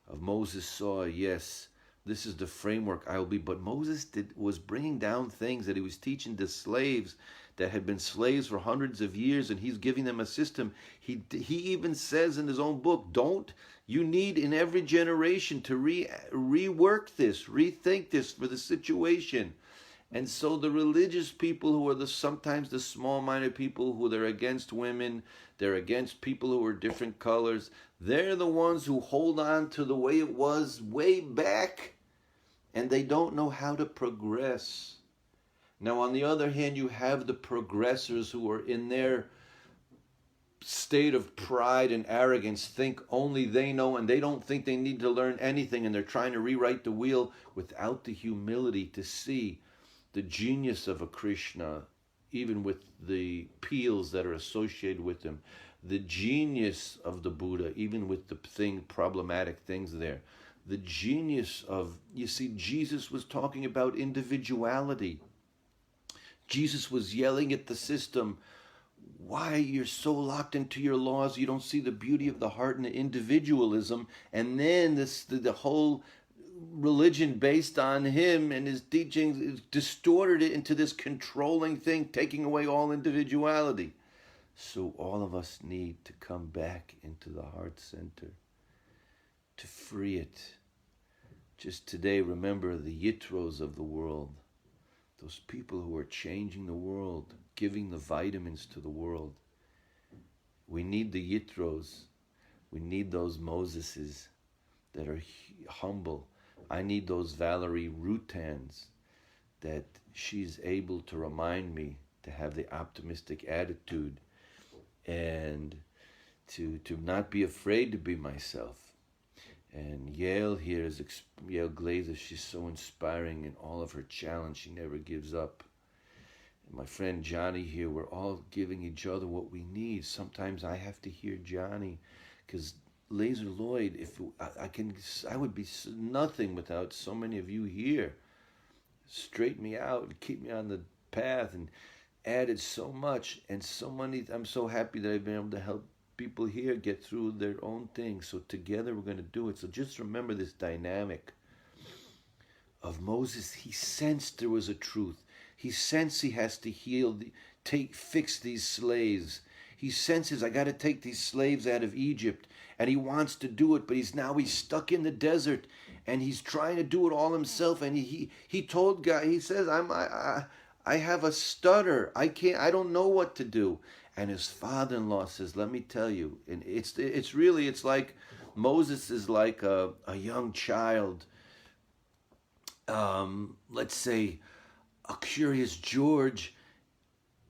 S1: of Moses saw, yes, this is the framework I will be. But Moses was bringing down things that he was teaching the slaves that had been slaves for hundreds of years, and he's giving them a system. He even says in his own book, you need in every generation to rework this, rethink this for the situation. And so the religious people who are sometimes the small-minded people who they're against women, they're against people who are different colors, they're the ones who hold on to the way it was way back, and they don't know how to progress. Now, on the other hand, you have the progressors who are in their state of pride and arrogance, think only they know, and they don't think they need to learn anything, and they're trying to rewrite the wheel without the humility to see the genius of a Krishna, even with the peels that are associated with him, the genius of the Buddha, even with the problematic things there, the genius of, you see, Jesus was talking about individuality. Jesus was yelling at the system, why you're so locked into your laws, you don't see the beauty of the heart and the individualism, and then the whole religion based on him and his teachings distorted it into this controlling thing, taking away all individuality. So all of us need to come back into the heart center, to free it. Just today, remember the Yitros of the world, those people who are changing the world, giving the vitamins to the world. We need the Yitros. We need those Moseses that are humble. I need those Valerie Rutans, that she's able to remind me to have the optimistic attitude and to not be afraid to be myself. And Yael here is Yael Glazer. She's so inspiring in all of her challenge. She never gives up. And my friend Johnny here, we're all giving each other what we need. Sometimes I have to hear Johnny, because Lazer Lloyd, if I would be nothing without so many of you here. Straighten me out and keep me on the path, and added so much and so many. I'm so happy that I've been able to help people here get through their own things. So together we're going to do it. So just remember this dynamic of Moses. He sensed there was a truth. He sensed he has to fix these slaves. He senses, I got to take these slaves out of Egypt. And he wants to do it, but he's stuck in the desert, and he's trying to do it all himself. And he told God, he says, I have a stutter. I don't know what to do. And his father-in-law says, let me tell you. And it's like Moses is like a young child. Let's say a Curious George.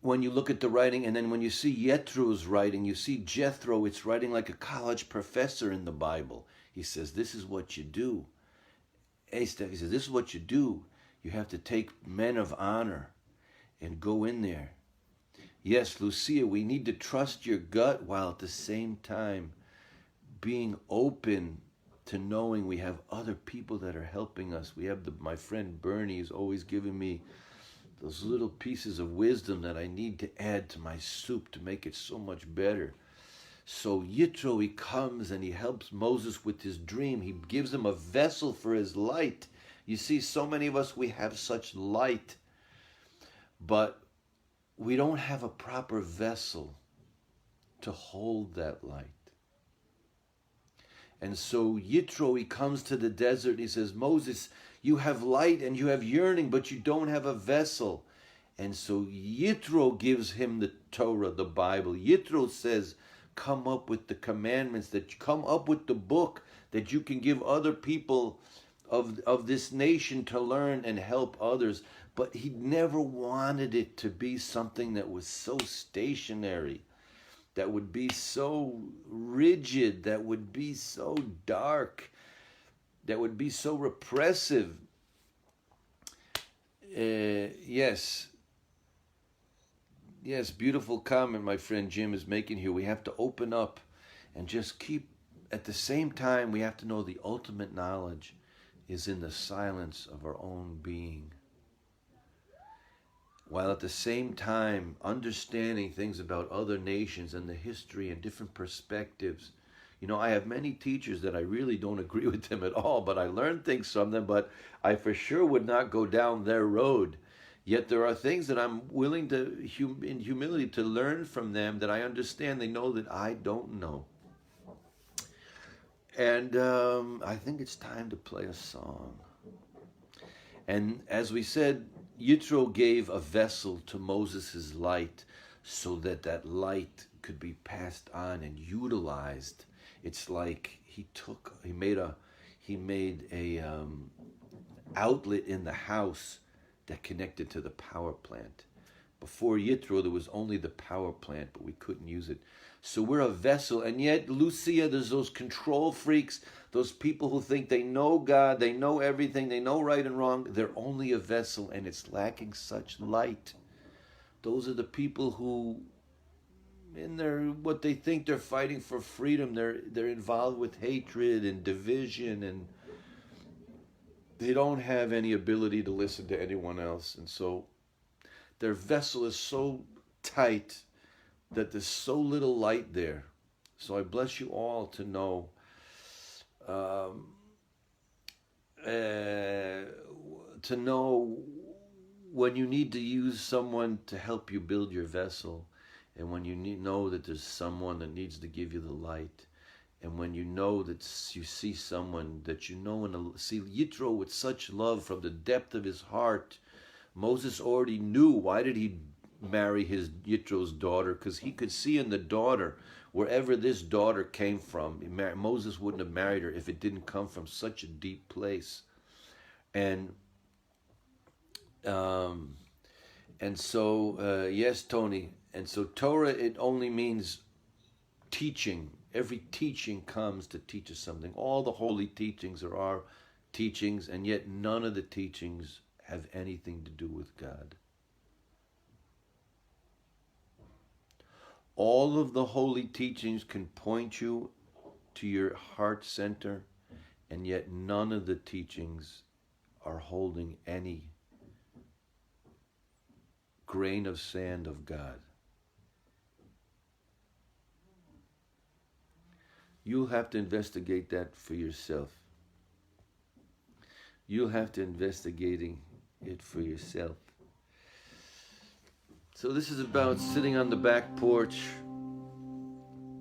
S1: When you look at the writing, and then when you see Yethro's writing, you see Jethro, it's writing like a college professor in the Bible. He says, this is what you do. He says, this is what you do. You have to take men of honor and go in there. Yes, Lucia, we need to trust your gut while at the same time being open to knowing we have other people that are helping us. We have my friend Bernie is always giving me those little pieces of wisdom that I need to add to my soup to make it so much better. So Yitro, he comes and he helps Moses with his dream. He gives him a vessel for his light. You see, so many of us, we have such light, but we don't have a proper vessel to hold that light. And so Yitro, he comes to the desert and he says, Moses, you have light and you have yearning, but you don't have a vessel. And so Yitro gives him the Torah, the Bible. Yitro says, come up with the commandments, come up with the book that you can give other people of this nation to learn and help others, but he never wanted it to be something that was so stationary, that would be so rigid, that would be so dark, that would be so repressive. Yes, beautiful comment my friend Jim is making here. We have to open up and just keep, at the same time, we have to know the ultimate knowledge is in the silence of our own being. While at the same time understanding things about other nations and the history and different perspectives. You know, I have many teachers that I really don't agree with them at all, but I learn things from them, but I for sure would not go down their road. Yet there are things that I'm willing to, in humility, to learn from them that I understand they know that I don't know. And I think it's time to play a song. And as we said, Yitro gave a vessel to Moses' light so that that light could be passed on and utilized. It's like he made a outlet in the house that connected to the power plant. Before Yitro, there was only the power plant, but we couldn't use it. So we're a vessel, and yet, Lucia, there's those control freaks, those people who think they know God, they know everything, they know right and wrong. They're only a vessel, and it's lacking such light. Those are the people who, in their what they think they're fighting for freedom, they're involved with hatred and division, and they don't have any ability to listen to anyone else, and so their vessel is so tight that there's so little light there. So I bless you all to know when you need to use someone to help you build your vessel, and when you know that there's someone that needs to give you the light, and when you know that you see someone that you know, see Yitro with such love from the depth of his heart. Moses already knew. Why did he marry Yitro's daughter? Because he could see in the daughter, wherever this daughter came from, Moses wouldn't have married her if it didn't come from such a deep place. And so, yes, Tony. And so Torah, it only means teaching. Every teaching comes to teach us something. All the holy teachings are our teachings, and yet none of the teachings have anything to do with God. All of the holy teachings can point you to your heart center, and yet none of the teachings are holding any grain of sand of God. You'll have to investigate that for yourself. You'll have to investigating it for yourself. So this is about sitting on the back porch,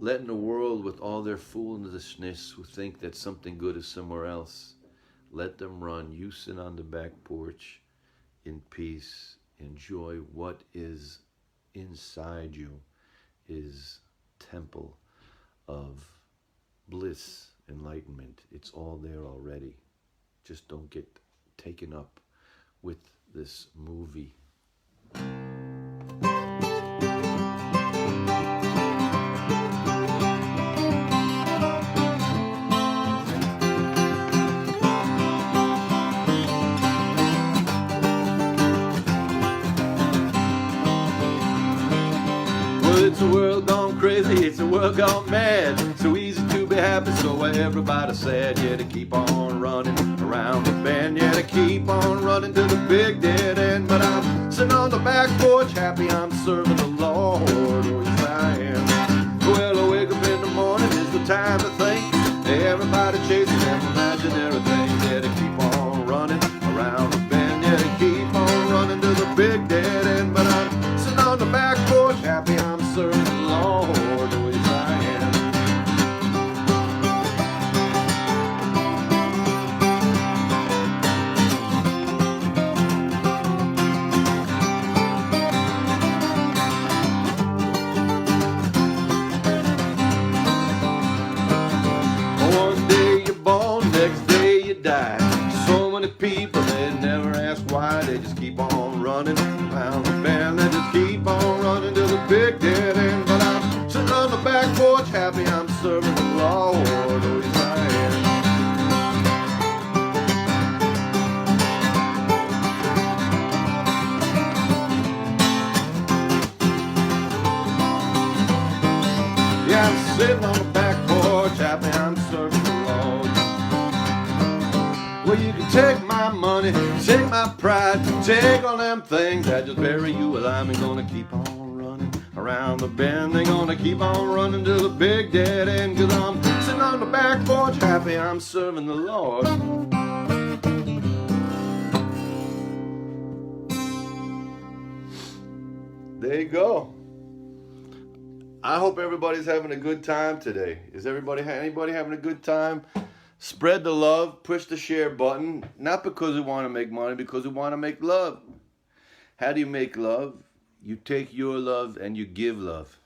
S1: letting the world with all their foolishness who think that something good is somewhere else, let them run. You sit on the back porch in peace. Enjoy what is inside you, is temple of bliss, enlightenment. It's all there already. Just don't get taken up with this movie. Well, it's a world gone crazy, it's a world gone mad. So easy to be happy, so everybody sad. Yeah, to keep on running around the bend, yeah, to keep on running to the big dead end. But I'm sitting on the back porch, happy I'm serving the Lord. Oh, yes I am. Well, I wake up in the morning, it's the time to think. Everybody chasing them imaginary things. Yeah, to keep on running around the bend, yeah, to keep on running to the big dead end. But I'm sitting on the back porch, happy I'm serving the Lord. Oh, yes I am. Well, you can take my money, take my pride, take all them things that just bury you alive. I'm gonna keep on running around the bend. They're gonna keep on running to the big dead end. Cause I'm sitting on the back porch happy I'm serving the Lord. There you go. I hope everybody's having a good time today. Is anybody having a good time? Spread the love, push the share button, not because we want to make money, because we want to make love. How do you make love? You take your love and you give love.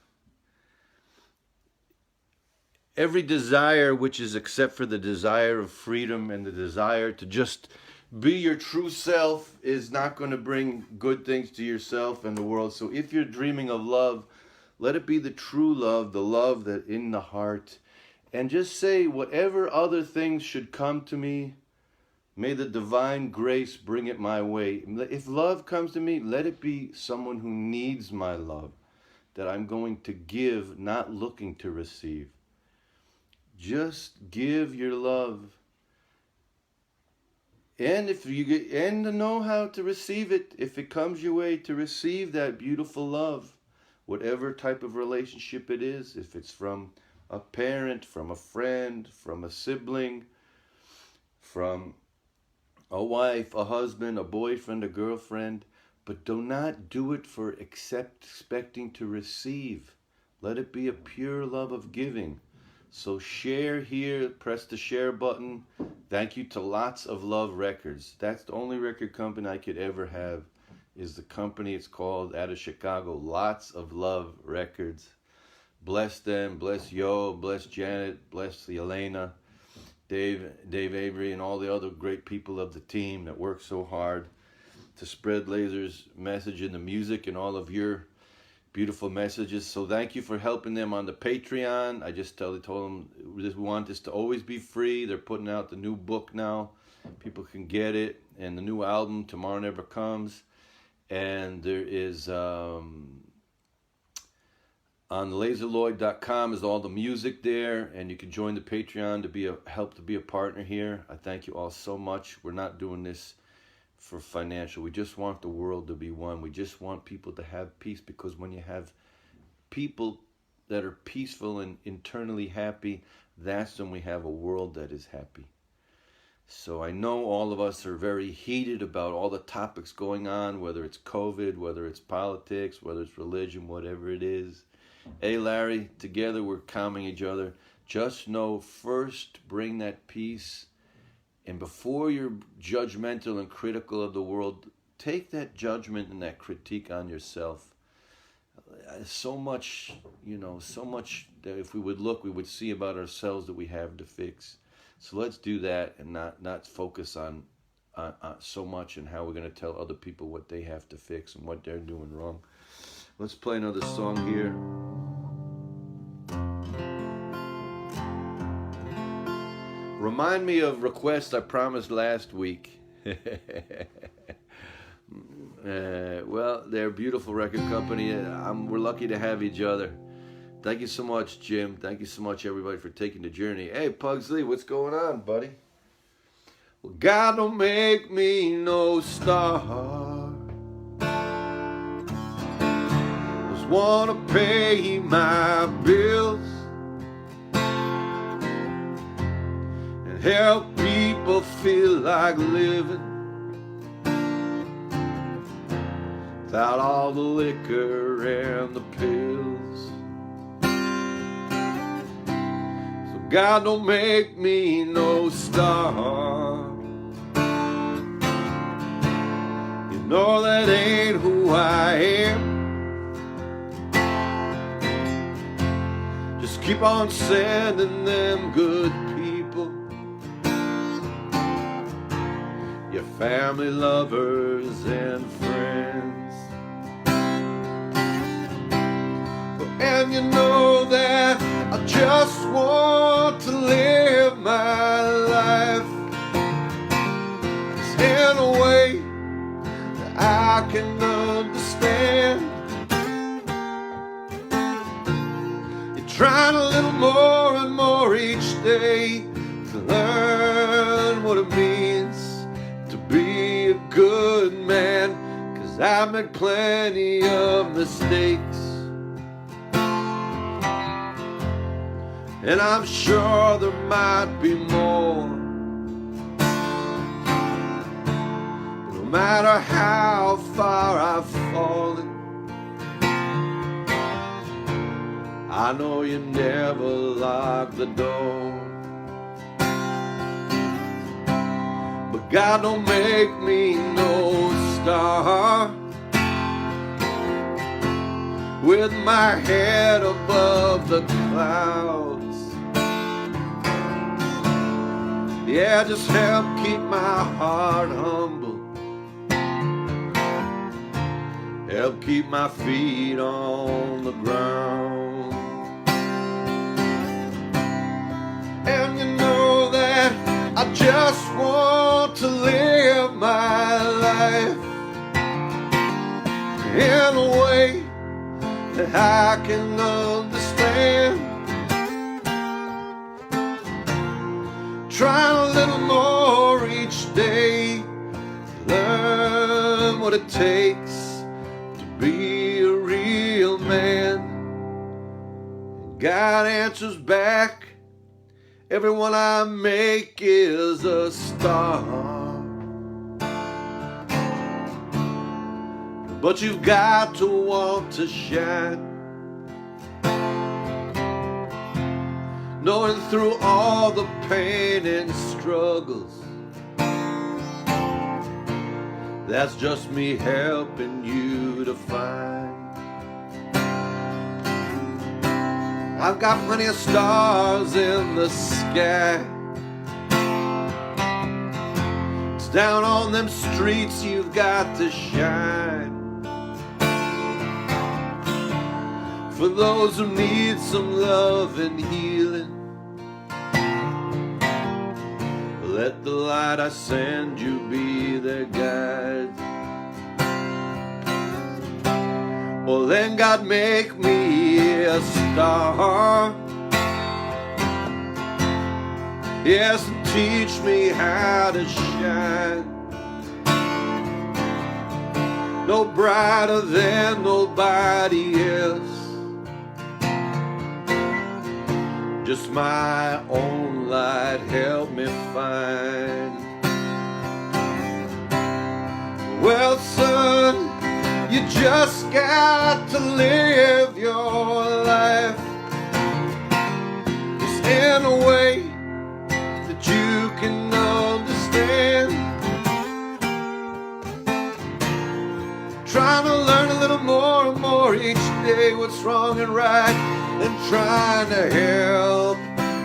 S1: Every desire which is except for the desire of freedom and the desire to just be your true self is not going to bring good things to yourself and the world. So if you're dreaming of love, let it be the true love, the love that in the heart. And just say, whatever other things should come to me, may the divine grace bring it my way. If love comes to me, let it be someone who needs my love, that I'm going to give, not looking to receive. Just give your love. And if you get, and to know how to receive it, if it comes your way, to receive that beautiful love, whatever type of relationship it is, if it's from a parent, from a friend, from a sibling, from a wife, a husband, a boyfriend, a girlfriend. But do not do it for expecting to receive. Let it be a pure love of giving. So share here, press the share button. Thank you to Lots of Love Records. That's the only record company I could ever have, is the company. It's called, out of Chicago, Lots of Love Records. Bless them, bless Yo, bless Janet, bless Elena, Dave Avery, and all the other great people of the team that work so hard to spread Lazer's message in the music and all of your beautiful messages. So thank you for helping them on the Patreon. I just told them we want this to always be free. They're putting out the new book now. People can get it. And the new album, Tomorrow Never Comes. And there is... on LazerLloyd.com is all the music there, and you can join the Patreon to help to be a partner here. I thank you all so much. We're not doing this for financial. We just want the world to be one. We just want people to have peace, because when you have people that are peaceful and internally happy, that's when we have a world that is happy. So I know all of us are very heated about all the topics going on, whether it's COVID, whether it's politics, whether it's religion, whatever it is. Hey, Larry, together we're calming each other. Just know, first bring that peace. And before you're judgmental and critical of the world, take that judgment and that critique on yourself. So much, so much that if we would look, we would see about ourselves that we have to fix. So let's do that and not focus on so much and how we're going to tell other people what they have to fix and what they're doing wrong. Let's play another song here. Remind me of requests I promised last week. Well, they're a beautiful record company. We're lucky to have each other. Thank you so much, Jim. Thank you so much, everybody, for taking the journey. Hey, Pugsley, what's going on, buddy? Well, God don't make me no star. Just wanna pay my bills and help people feel like living without all the liquor and the pills. So God don't make me no star. You know that ain't who I am. Just keep on sending them good people, your family, lovers, and friends. And you know that I just want to live my life in a way that I can understand. You're trying a little more and more each day to learn what it means good man, 'cause I've made plenty of mistakes. And I'm sure there might be more. No matter how far I've fallen, I know you never lock the door. But God don't make me no star with my head above the clouds. Yeah, just help keep my heart humble. Help keep my feet on the ground. And you know that I just want to live my life in a way that I can understand. Trying a little more each day, learn what it takes to be a real man. And God answers back, everyone I make is a star. But you've got to want to shine, knowing through all the pain and struggles, that's just me helping you to find. I've got plenty of stars in the sky. It's down on them streets you've got to shine. For those who need some love and healing, let the light I send you be their guide. Well, then God make me a star. Yes, and teach me how to shine. No brighter than nobody else, just my own light help me find. Well, son, you just got to live your life just in a way that you can understand. Trying to learn a little more and more each day what's wrong and right, and trying to help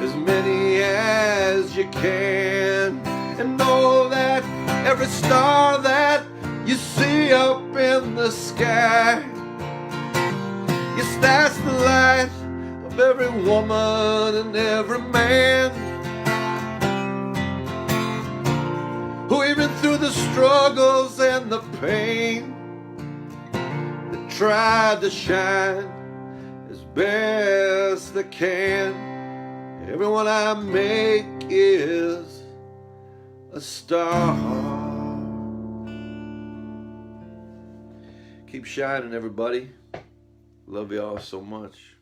S1: as many as you can. And know that every star that you see up in the sky, yes, that's the light of every woman and every man who, even through the struggles and the pain, they tried to shine as best they can. Everyone I make is a star. Keep shining, everybody. Love y'all so much.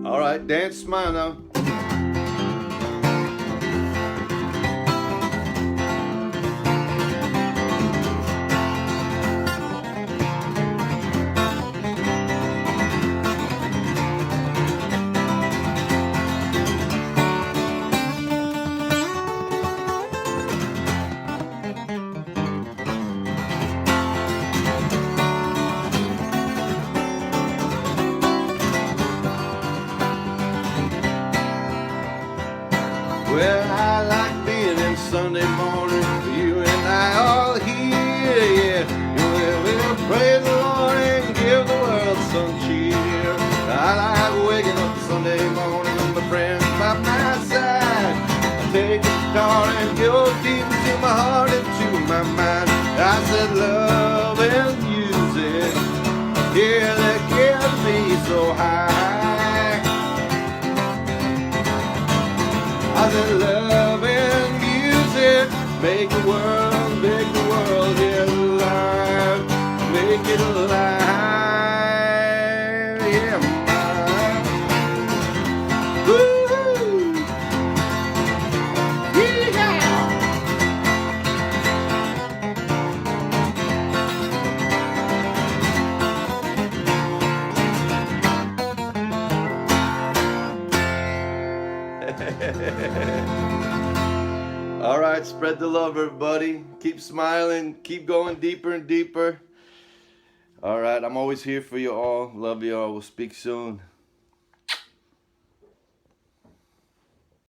S1: All right, dance, smile now. Sunday morning, you and I all here, yeah. We'll praise the Lord and give the world some cheer. I like waking up Sunday morning with my friends by my side. I take the guitar and go deep into my heart and to my mind. I said love and music, yeah, that get me so high. I said love and music make the world, yeah, alive, make it alive, yeah, mine. Woo-hoo. Yeah. All right, spread the love, everybody. Keep smiling. Keep going deeper and deeper. All right, I'm always here for you all. Love you all. We'll speak soon.